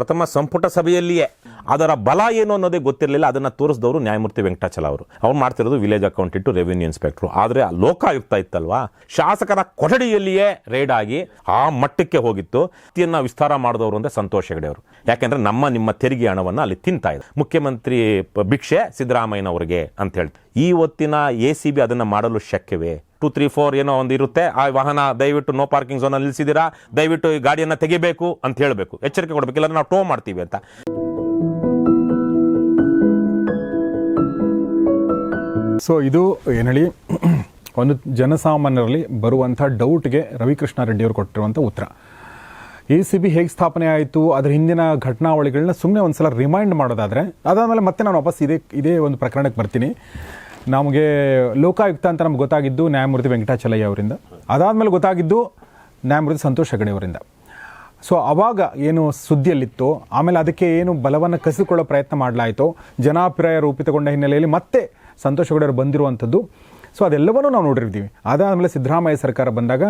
ಪ್ರಥಮ ಸಂಪುಟ ಸಭೆಯಲ್ಲಿಯೇ ಅದರ ಬಲ ಏನು ಅನ್ನೋದೇ ಗೊತ್ತಿರಲಿಲ್ಲ. ಅದನ್ನು ತೋರಿಸಿದವರು ನ್ಯಾಯಮೂರ್ತಿ ವೆಂಕಟಾಚಲ ಅವರು. ಅವ್ರು ಮಾಡ್ತಿರೋದು ವಿಲೇಜ್ ಅಕೌಂಟೆಂಟ್ ರೆವಿನ್ಯೂ ಇನ್ಸ್ಪೆಕ್ಟರ್. ಆದರೆ ಲೋಕಾಯುಕ್ತ ಇತ್ತಲ್ವಾ, ಶಾಸಕರ ಕೊಠಡಿಯಲ್ಲಿಯೇ ರೇಡ್ ಆಗಿ ಆ ಮಟ್ಟಕ್ಕೆ ಹೋಗಿತ್ತು. ವಿಸ್ತಾರ ಮಾಡಿದವರು ಅಂದರೆ ಸಂತೋಷ್ ಹೆಗಡೆ ಅವರು. ಯಾಕೆಂದ್ರೆ ನಿಮ್ಮ ತೆರಿಗೆ ಹಣವನ್ನು ಅಲ್ಲಿ ತಿಂತಾ ಇದೆ. ಮುಖ್ಯಮಂತ್ರಿ ಭಿಕ್ಷೆ ಸಿದ್ದರಾಮಯ್ಯನವರಿಗೆ ಅಂತ ಹೇಳಿ ಈ ಹೊತ್ತಿನ ACB ಅದನ್ನು ಮಾಡಲು ಶಕ್ಯವೇ? 2, 3, 4 ಏನೋ ಒಂದು ಇರುತ್ತೆ, ಆ ವಾಹನ ದಯವಿಟ್ಟು ನೋ ಪಾರ್ಕಿಂಗ್ ಝೋನ್ ಅಲ್ಲಿ ನಿಲ್ಲಿಸಿದ್ದೀರಾ, ದಯವಿಟ್ಟು ಈ ಗಾಡಿಯನ್ನು ತೆಗಿಬೇಕು ಅಂತ ಹೇಳಬೇಕು, ಎಚ್ಚರಿಕೆ ಕೊಡಬೇಕು, ಇಲ್ಲ ನಾವು ಟೋ ಮಾಡ್ತೀವಿ ಅಂತ. ಸೊ ಇದು ಏನು ಹೇಳಿ, ಒಂದು ಜನಸಾಮಾನ್ಯರಲ್ಲಿ ಬರುವಂಥ ಡೌಟ್ಗೆ ರವಿಕೃಷ್ಣ ರೆಡ್ಡಿ ಅವರು ಕೊಟ್ಟಿರುವಂಥ ಉತ್ತರ. ACB ಹೇಗೆ ಸ್ಥಾಪನೆ ಆಯಿತು, ಅದರ ಹಿಂದಿನ ಘಟನಾವಳಿಗಳನ್ನ ಸುಮ್ಮನೆ ಒಂದ್ಸಲ ರಿಮೈಂಡ್ ಮಾಡೋದಾದರೆ, ಅದಾದಮೇಲೆ ಮತ್ತೆ ನಾನು ವಾಪಸ್ ಇದೇ ಒಂದು ಪ್ರಕರಣಕ್ಕೆ ಬರ್ತೀನಿ. ನಮಗೆ ಲೋಕಾಯುಕ್ತ ಅಂತ ನಮ್ಗೆ ಗೊತ್ತಾಗಿದ್ದು ನ್ಯಾಯಮೂರ್ತಿ ವೆಂಕಟಾಚಲಯ್ಯ ಅವರಿಂದ, ಅದಾದಮೇಲೆ ಗೊತ್ತಾಗಿದ್ದು ನ್ಯಾಯಮೂರ್ತಿ ಸಂತೋಷ್ ಹೆಗಡೆ ಅವರಿಂದ. ಸೊ ಆವಾಗ ಏನು ಸುದ್ದಿಯಲ್ಲಿತ್ತು, ಆಮೇಲೆ ಅದಕ್ಕೆ ಏನು ಬಲವನ್ನು ಕಸಿದುಕೊಳ್ಳೋ ಪ್ರಯತ್ನ ಮಾಡಲಾಯಿತು, ಜನಾಭಿಪ್ರಾಯ ರೂಪಿತಗೊಂಡ ಹಿನ್ನೆಲೆಯಲ್ಲಿ ಮತ್ತೆ ಸಂತೋಷ್ ಹೆಗಡೆ ಅವರು ಬಂದಿರುವಂಥದ್ದು. ಸೊ ಅದೆಲ್ಲವನ್ನೂ ನಾವು ನೋಡಿರ್ತೀವಿ. ಅದಾದಮೇಲೆ ಸಿದ್ದರಾಮಯ್ಯ ಸರ್ಕಾರ ಬಂದಾಗ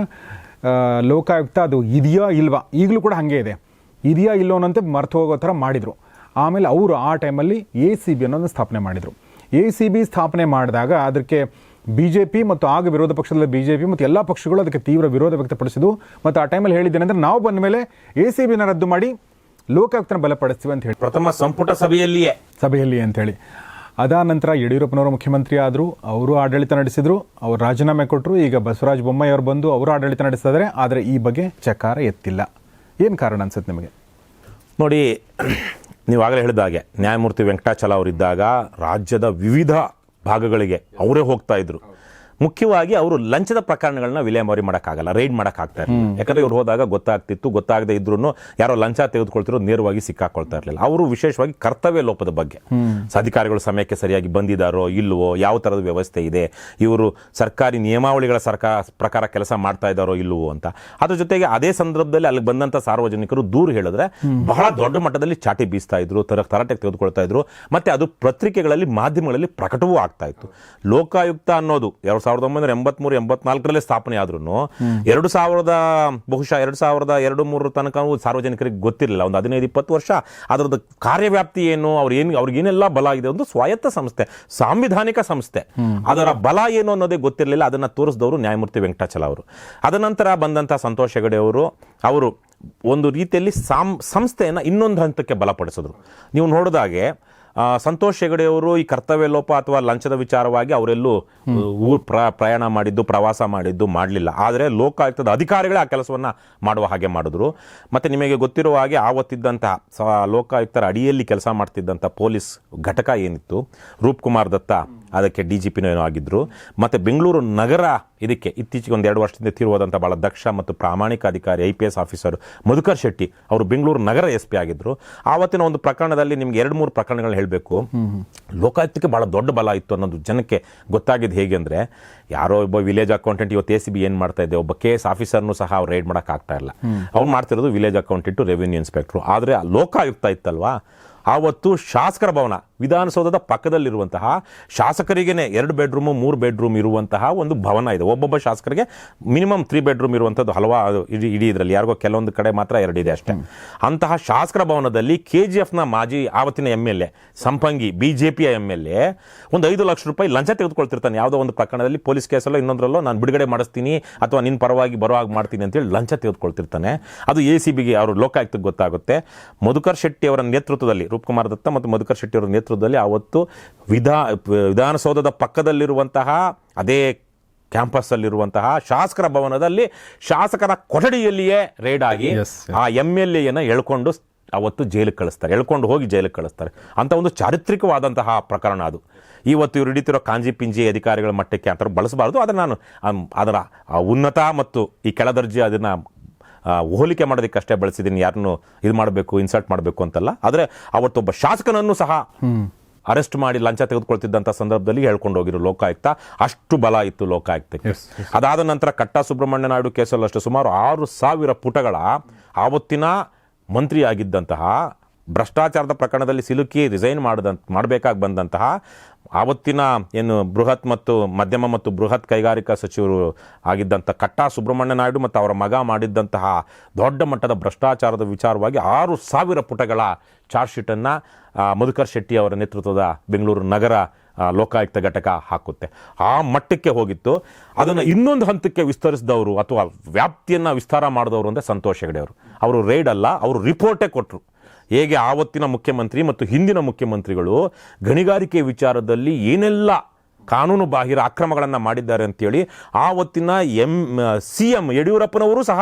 ಲೋಕಾಯುಕ್ತ ಅದು ಇದೆಯಾ ಇಲ್ವಾ, ಈಗಲೂ ಕೂಡ ಹಾಗೆ ಇದೆ, ಇದೆಯಾ ಇಲ್ಲೋ ಅನ್ನೋಂತೆ ಮರ್ತು ಹೋಗೋ ಥರ ಮಾಡಿದರು. ಆಮೇಲೆ ಅವರು ಆ ಟೈಮಲ್ಲಿ ACB ಅನ್ನೋದನ್ನು ಸ್ಥಾಪನೆ ಮಾಡಿದರು. ACB ಸ್ಥಾಪನೆ ಮಾಡಿದಾಗ ಅದಕ್ಕೆ BJP ಮತ್ತು ಆಗ ವಿರೋಧ ಪಕ್ಷದ BJP ಮತ್ತು ಎಲ್ಲ ಪಕ್ಷಗಳು ಅದಕ್ಕೆ ತೀವ್ರ ವಿರೋಧ ವ್ಯಕ್ತಪಡಿಸಿದ್ದು. ಮತ್ತು ಆ ಟೈಮಲ್ಲಿ ಹೇಳಿದ್ದೇನೆಂದರೆ, ನಾವು ಬಂದ ಮೇಲೆ ACBನ ರದ್ದು ಮಾಡಿ ಲೋಕಾಯುಕ್ತನ ಬಲಪಡಿಸ್ತೀವಿ ಅಂತ ಹೇಳಿ ಪ್ರಥಮ ಸಂಪುಟ ಸಭೆಯಲ್ಲಿ ಅಂತೇಳಿ. ಅದಾದ ನಂತರ ಯಡಿಯೂರಪ್ಪನವರು ಮುಖ್ಯಮಂತ್ರಿ ಆದರು, ಅವರು ಆಡಳಿತ ನಡೆಸಿದರು, ಅವರು ರಾಜೀನಾಮೆ ಕೊಟ್ಟರು. ಈಗ ಬಸವರಾಜ ಬೊಮ್ಮಾಯಿ ಅವರು ಬಂದು ಅವರು ಆಡಳಿತ ನಡೆಸಿದ್ದಾರೆ. ಆದರೆ ಈ ಬಗ್ಗೆ ಚಕಾರ ಎತ್ತಿಲ್ಲ. ಏನು ಕಾರಣ ಅನ್ಸುತ್ತೆ ನಿಮಗೆ? ನೋಡಿ, ನೀವಾಗಲೇ ಹೇಳಿದಾಗೆ ನ್ಯಾಯಮೂರ್ತಿ ವೆಂಕಟಾಚಲ ಅವರಿದ್ದಾಗ ರಾಜ್ಯದ ವಿವಿಧ ಭಾಗಗಳಿಗೆ ಅವರೇ ಹೋಗ್ತಾ ಇದ್ರು. ಮುಖ್ಯವಾಗಿ ಅವರು ಲಂಚದ ಪ್ರಕರಣಗಳನ್ನ ವಿಲೇವಾರಿ ಮಾಡೋಕ್ಕಾಗಲ್ಲ, ರೈಡ್ ಮಾಡೋಕ್ಕಾಗ್ತಾ ಇರಲಿಲ್ಲ. ಯಾಕಂದ್ರೆ ಇವ್ರು ಹೋದಾಗ ಗೊತ್ತಾಗ್ತಿತ್ತು, ಗೊತ್ತಾಗದೇ ಇದ್ರೂ ಯಾರೋ ಲಂಚ ತೆಗೆದುಕೊಳ್ತಿರೋ ನೇರವಾಗಿ ಸಿಕ್ಕಾಕೊಳ್ತಾ ಇರಲಿಲ್ಲ. ಅವರು ವಿಶೇಷವಾಗಿ ಕರ್ತವ್ಯ ಲೋಪದ ಬಗ್ಗೆ, ಅಧಿಕಾರಿಗಳು ಸಮಯಕ್ಕೆ ಸರಿಯಾಗಿ ಬಂದಿದ್ದಾರೋ ಇಲ್ವೋ, ಯಾವ ಥರದ ವ್ಯವಸ್ಥೆ ಇದೆ, ಇವರು ಸರ್ಕಾರಿ ನಿಯಮಾವಳಿಗಳ ಪ್ರಕಾರ ಕೆಲಸ ಮಾಡ್ತಾ ಇದ್ದಾರೋ ಇಲ್ವೋ ಅಂತ. ಅದ್ರ ಜೊತೆಗೆ ಅದೇ ಸಂದರ್ಭದಲ್ಲಿ ಅಲ್ಲಿ ಬಂದಂಥ ಸಾರ್ವಜನಿಕರು ದೂರು ಹೇಳಿದ್ರೆ ಬಹಳ ದೊಡ್ಡ ಮಟ್ಟದಲ್ಲಿ ಚಾಟಿ ಬೀಸ್ತಾ ಇದ್ರು, ತರಾಟೆಗೆ ತೆಗೆದುಕೊಳ್ತಾ ಇದ್ರು. ಮತ್ತೆ ಅದು ಪತ್ರಿಕೆಗಳಲ್ಲಿ, ಮಾಧ್ಯಮಗಳಲ್ಲಿ ಪ್ರಕಟವೂ ಆಗ್ತಾ ಇತ್ತು. ಲೋಕಾಯುಕ್ತ ಅನ್ನೋದು 1983-84 ಸ್ಥಾಪನೆ ಆದ್ರೂ 2000 ಬಹುಶಃ 2002-3 ತನಕ ಸಾರ್ವಜನಿಕರಿಗೆ ಗೊತ್ತಿರಲಿಲ್ಲ. ಒಂದು 15-20 ವರ್ಷ ಅದರದ್ದು ಕಾರ್ಯವ್ಯಾಪ್ತಿ ಏನು, ಅವ್ರಿಗೇನೆಲ್ಲ ಬಲ ಇದೆ. ಒಂದು ಸ್ವಾಯತ್ತ ಸಂಸ್ಥೆ, ಸಾಂವಿಧಾನಿಕ ಸಂಸ್ಥೆ, ಅದರ ಬಲ ಏನು ಅನ್ನೋದೇ ಗೊತ್ತಿರಲಿಲ್ಲ. ಅದನ್ನು ತೋರಿಸಿದವರು ನ್ಯಾಯಮೂರ್ತಿ ವೆಂಕಟಾಚಲ ಅವರು. ಅದನಂತರ ಬಂದಂಥ ಸಂತೋಷ್ ಹೆಗಡೆ ಅವರು ಒಂದು ರೀತಿಯಲ್ಲಿ ಸಂಸ್ಥೆಯನ್ನು ಇನ್ನೊಂದು ಹಂತಕ್ಕೆ ಬಲಪಡಿಸಿದ್ರು. ನೀವು ನೋಡಿದಾಗೆ ಸಂತೋಷ್ ಹೆಗಡೆ ಅವರು ಈ ಕರ್ತವ್ಯ ಲೋಪ ಅಥವಾ ಲಂಚದ ವಿಚಾರವಾಗಿ ಅವರೆಲ್ಲೂ ಪ್ರಯಾಣ ಮಾಡಿದ್ದು, ಪ್ರವಾಸ ಮಾಡಿದ್ದು ಮಾಡಲಿಲ್ಲ. ಆದರೆ ಲೋಕಾಯುಕ್ತದ ಅಧಿಕಾರಿಗಳೇ ಆ ಕೆಲಸವನ್ನು ಮಾಡುವ ಹಾಗೆ ಮಾಡಿದ್ರು. ಮತ್ತು ನಿಮಗೆ ಗೊತ್ತಿರುವ ಹಾಗೆ ಆವತ್ತಿದ್ದಂತಹ ಲೋಕಾಯುಕ್ತರ ಅಡಿಯಲ್ಲಿ ಕೆಲಸ ಮಾಡ್ತಿದ್ದಂಥ ಪೊಲೀಸ್ ಘಟಕ ಏನಿತ್ತು, ರೂಪ್ ಕುಮಾರ್ ದತ್ತ ಅದಕ್ಕೆ DGPನೂ ಏನೋ ಆಗಿದ್ದರು. ಮತ್ತು ಬೆಂಗಳೂರು ನಗರ ಇದಕ್ಕೆ ಇತ್ತೀಚೆಗೆ 1-2 ವರ್ಷದಿಂದ ತೀರುವಾದಂಥ ಭಾಳ ದಕ್ಷ ಮತ್ತು ಪ್ರಾಮಾಣಿಕ ಅಧಿಕಾರಿ IPS ಆಫೀಸರ್ ಮಧುಕರ್ ಶೆಟ್ಟಿ ಅವರು ಬೆಂಗಳೂರು ನಗರ SP ಆಗಿದ್ದರು. ಆವತ್ತಿನ ಒಂದು ಪ್ರಕರಣದಲ್ಲಿ ನಿಮ್ಗೆ 2-3 ಪ್ರಕರಣಗಳು ಹೇಳಬೇಕು. ಲೋಕಾಯುಕ್ತಕ್ಕೆ ಭಾಳ ದೊಡ್ಡ ಬಲ ಇತ್ತು ಅನ್ನೋದು ಜನಕ್ಕೆ ಗೊತ್ತಾಗಿದ್ದು ಹೇಗೆ ಅಂದರೆ, ಯಾರೋ ಒಬ್ಬ ವಿಲೇಜ್ ಅಕೌಂಟೆಂಟ್, ಇವತ್ತು ACB ಏನು ಮಾಡ್ತಾ ಇದೆ, ಒಬ್ಬ KS ಆಫೀಸರ್ನು ಸಹ ಅವ್ರು ರೈಡ್ ಮಾಡೋಕ್ಕಾಗ್ತಾ ಇಲ್ಲ. ಅವ್ರು ಮಾಡ್ತಿರೋದು ವಿಲೇಜ್ ಅಕೌಂಟೆಂಟ್ ರೆವಿನ್ಯೂ ಇನ್ಸ್ಪೆಕ್ಟ್ರು. ಆದರೆ ಲೋಕಾಯುಕ್ತ ಇತ್ತಲ್ವಾ, ಆವತ್ತು ಶಾಸಕರ ಭವನ, ವಿಧಾನಸೌಧದ ಪಕ್ಕದಲ್ಲಿರುವಂತಹ ಶಾಸಕರಿಗೇನೆ 2 ಬೆಡ್ರೂಮು 3 ಬೆಡ್ರೂಮ್ ಇರುವಂತಹ ಒಂದು ಭವನ ಇದೆ. ಒಬ್ಬೊಬ್ಬ ಶಾಸಕರಿಗೆ ಮಿನಿಮಮ್ 3 ಬೆಡ್ರೂಮ್ ಇರುವಂಥದ್ದು ಹಲವಾರು ಇಡೀ ಇದರಲ್ಲಿ, ಯಾರಿಗೋ ಕೆಲವೊಂದು ಕಡೆ ಮಾತ್ರ 2 ಇದೆ ಅಷ್ಟೇ. ಅಂತಹ ಶಾಸಕರ ಭವನದಲ್ಲಿ KGFನ ಮಾಜಿ ಆವತ್ತಿನ MLA ಸಂಪಂಗಿ BJPಯ MLA ಒಂದು 5 ಲಕ್ಷ ರೂಪಾಯಿ ಲಂಚ ತೆಗೆದುಕೊಳ್ತಿರ್ತಾನೆ. ಯಾವುದೋ ಒಂದು ಪ್ರಕರಣದಲ್ಲಿ ಪೊಲೀಸ್ ಕೇಸಲ್ಲೋ ಇನ್ನೊಂದರಲ್ಲೋ ನಾನು ಬಿಡುಗಡೆ ಮಾಡಿಸ್ತೀನಿ ಅಥವಾ ನಿನ್ನ ಪರವಾಗಿ ಬರೋ ಹಾಗೆ ಮಾಡ್ತೀನಿ ಅಂತೇಳಿ ಲಂಚ ತೆಗೆದುಕೊಳ್ತಿರ್ತಾನೆ. ಅದು ACBಗೆ, ಅವರು ಲೋಕಾಯುಕ್ತಕ್ಕೆ ಗೊತ್ತಾಗುತ್ತೆ. ಮಧುಕರ್ ಶೆಟ್ಟಿ ಅವರ ನೇತೃತ್ವದಲ್ಲಿ, ರೂಪ್ಕುಮಾರ್ ದತ್ತ ಮತ್ತು ಮಧುಕರ್ ಶೆಟ್ಟಿ ಅವರ ನೇತೃತ್ವದಲ್ಲಿ ಆವತ್ತು ವಿಧಾನಸೌಧದ ಪಕ್ಕದಲ್ಲಿರುವಂತಹ ಅದೇ ಕ್ಯಾಂಪಸ್ ಅಲ್ಲಿರುವಂತಹ ಶಾಸಕರ ಭವನದಲ್ಲಿ ಶಾಸಕರ ಕೊಠಡಿಯಲ್ಲಿಯೇ ರೇಡ್ ಆಗಿ ಆ MLAನ ಎಳ್ಕೊಂಡು ಅವತ್ತು ಜೈಲಿಗೆ ಕಳಿಸ್ತಾರೆ, ಎಳ್ಕೊಂಡು ಹೋಗಿ ಜೈಲಿಗೆ ಕಳಿಸ್ತಾರೆ. ಅಂತ ಒಂದು ಚಾರಿತ್ರಿಕವಾದಂತಹ ಪ್ರಕರಣ ಅದು. ಇವತ್ತು ಇವರು ಹಿಡಿತಿರೋ ಕಾಂಜಿ ಪಿಂಜಿ ಅಧಿಕಾರಿಗಳ ಮಟ್ಟಕ್ಕೆ ಆ ಥರ ಬಳಸಬಾರ್ದು. ಆದರೆ ನಾನು ಅದರ ಉನ್ನತ ಮತ್ತು ಈ ಕೆಳದರ್ಜೆ ಅದನ್ನು ಹೋಲಿಕೆ ಮಾಡೋದಕ್ಕಷ್ಟೇ ಬಳಸಿದ್ದೀನಿ. ಯಾರನ್ನು ಇದು ಮಾಡಬೇಕು, ಇನ್ಸಲ್ಟ್ ಮಾಡಬೇಕು ಅಂತಲ್ಲ. ಆದರೆ ಅವತ್ತೊಬ್ಬ ಶಾಸಕನನ್ನು ಸಹ ಅರೆಸ್ಟ್ ಮಾಡಿ ಲಂಚ ತೆಗೆದುಕೊಳ್ತಿದ್ದಂಥ ಸಂದರ್ಭದಲ್ಲಿ ಹೇಳ್ಕೊಂಡು ಹೋಗಿರೋ ಲೋಕಾಯುಕ್ತ, ಅಷ್ಟು ಬಲ ಇತ್ತು ಲೋಕಾಯುಕ್ತಕ್ಕೆ. ಅದಾದ ನಂತರ ಕಟ್ಟಾ ಸುಬ್ರಹ್ಮಣ್ಯ ನಾಯ್ಡು ಕೇಸಲ್ಲೂ ಅಷ್ಟೇ ಸುಮಾರು 6,000 ಪುಟಗಳ ಆವತ್ತಿನ ಮಂತ್ರಿಯಾಗಿದ್ದಂತಹ ಭ್ರಷ್ಟಾಚಾರದ ಪ್ರಕರಣದಲ್ಲಿ ಸಿಲುಕಿ ರಿಸೈನ್ ಮಾಡಬೇಕಾಗಿ ಬಂದಂತಹ ಆವತ್ತಿನ ಏನು ಬೃಹತ್ ಮತ್ತು ಮಧ್ಯಮ ಮತ್ತು ಬೃಹತ್ ಕೈಗಾರಿಕಾ ಸಚಿವರು ಆಗಿದ್ದಂಥ ಕಟ್ಟಾ ಸುಬ್ರಹ್ಮಣ್ಯ ನಾಯ್ಡು ಮತ್ತು ಅವರ ಮಗ ಮಾಡಿದ್ದಂತಹ ದೊಡ್ಡ ಮಟ್ಟದ ಭ್ರಷ್ಟಾಚಾರದ ವಿಚಾರವಾಗಿ 6,000 ಪುಟಗಳ ಚಾರ್ಜ್ ಶೀಟನ್ನು ಮಧುಕರ್ ಶೆಟ್ಟಿ ಅವರ ನೇತೃತ್ವದ ಬೆಂಗಳೂರು ನಗರ ಲೋಕಾಯುಕ್ತ ಘಟಕ ಹಾಕುತ್ತೆ. ಆ ಮಟ್ಟಕ್ಕೆ ಹೋಗಿತ್ತು. ಅದನ್ನು ಇನ್ನೊಂದು ಹಂತಕ್ಕೆ ವಿಸ್ತರಿಸಿದವರು ಅಥವಾ ವ್ಯಾಪ್ತಿಯನ್ನು ವಿಸ್ತಾರ ಮಾಡಿದವರು ಅಂದರೆ ಸಂತೋಷ್ ಹೆಗಡೆ ಅವರು. ಅವರು ರೈಡ್ ಅಲ್ಲ, ಅವರು ರಿಪೋರ್ಟೇ ಕೊಟ್ಟರು. ಹೇಗೆ ಆವತ್ತಿನ ಮುಖ್ಯಮಂತ್ರಿ ಮತ್ತು ಹಿಂದಿನ ಮುಖ್ಯಮಂತ್ರಿಗಳು ಗಣಿಗಾರಿಕೆ ವಿಚಾರದಲ್ಲಿ ಏನೆಲ್ಲ ಕಾನೂನು ಬಾಹಿರ ಅಕ್ರಮಗಳನ್ನು ಮಾಡಿದ್ದಾರೆ ಅಂತೇಳಿ ಆವತ್ತಿನ CM ಯಡಿಯೂರಪ್ಪನವರು ಸಹ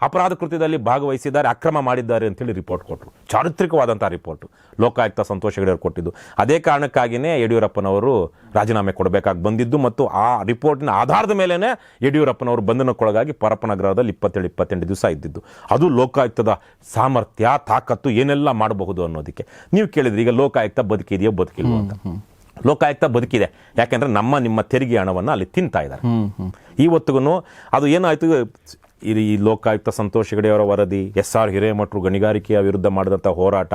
ಅಪರಾಧ ಕೃತ್ಯದಲ್ಲಿ ಭಾಗವಹಿಸಿದ್ದಾರೆ, ಅಕ್ರಮ ಮಾಡಿದ್ದಾರೆ ಅಂತೇಳಿ ರಿಪೋರ್ಟ್ ಕೊಟ್ಟರು. ಚಾರಿತ್ರಿಕವಾದಂಥ ರಿಪೋರ್ಟು ಲೋಕಾಯುಕ್ತ ಸಂತೋಷ್ ಹೆಗಡೆ ಅವರು ಕೊಟ್ಟಿದ್ದು. ಅದೇ ಕಾರಣಕ್ಕಾಗಿಯೇ ಯಡಿಯೂರಪ್ಪನವರು ರಾಜೀನಾಮೆ ಕೊಡಬೇಕಾಗಿ ಬಂದಿದ್ದು ಮತ್ತು ಆ ರಿಪೋರ್ಟಿನ ಆಧಾರದ ಮೇಲೇ ಯಡಿಯೂರಪ್ಪನವರು ಬಂಧನಕ್ಕೊಳಗಾಗಿ ಪರಪ್ಪನಗರದಲ್ಲಿ 27-28 ದಿವಸ ಇದ್ದಿದ್ದು. ಅದು ಲೋಕಾಯುಕ್ತದ ಸಾಮರ್ಥ್ಯ, ತಾಕತ್ತು ಏನೆಲ್ಲ ಮಾಡಬಹುದು ಅನ್ನೋದಕ್ಕೆ. ನೀವು ಕೇಳಿದ್ರಿ ಈಗ ಲೋಕಾಯುಕ್ತ ಬದುಕಿದೆಯೋ ಬದುಕಿಲ್ವೋ ಅಂತ. ಲೋಕಾಯುಕ್ತ ಬದುಕಿದೆ, ಯಾಕೆಂದರೆ ನಿಮ್ಮ ತೆರಿಗೆ ಹಣವನ್ನು ಅಲ್ಲಿ ತಿಂತಾ ಇದ್ದಾರೆ. ಇವತ್ತಿಗೂ ಅದು ಏನಾಯಿತು, ಈ ಲೋಕಾಯುಕ್ತ ಸಂತೋಷ್ ಹೆಗಡೆ ಅವರ ವರದಿ, SR ಹಿರೇಮಠರು ಗಣಿಗಾರಿಕೆಯ ವಿರುದ್ಧ ಮಾಡಿದಂಥ ಹೋರಾಟ,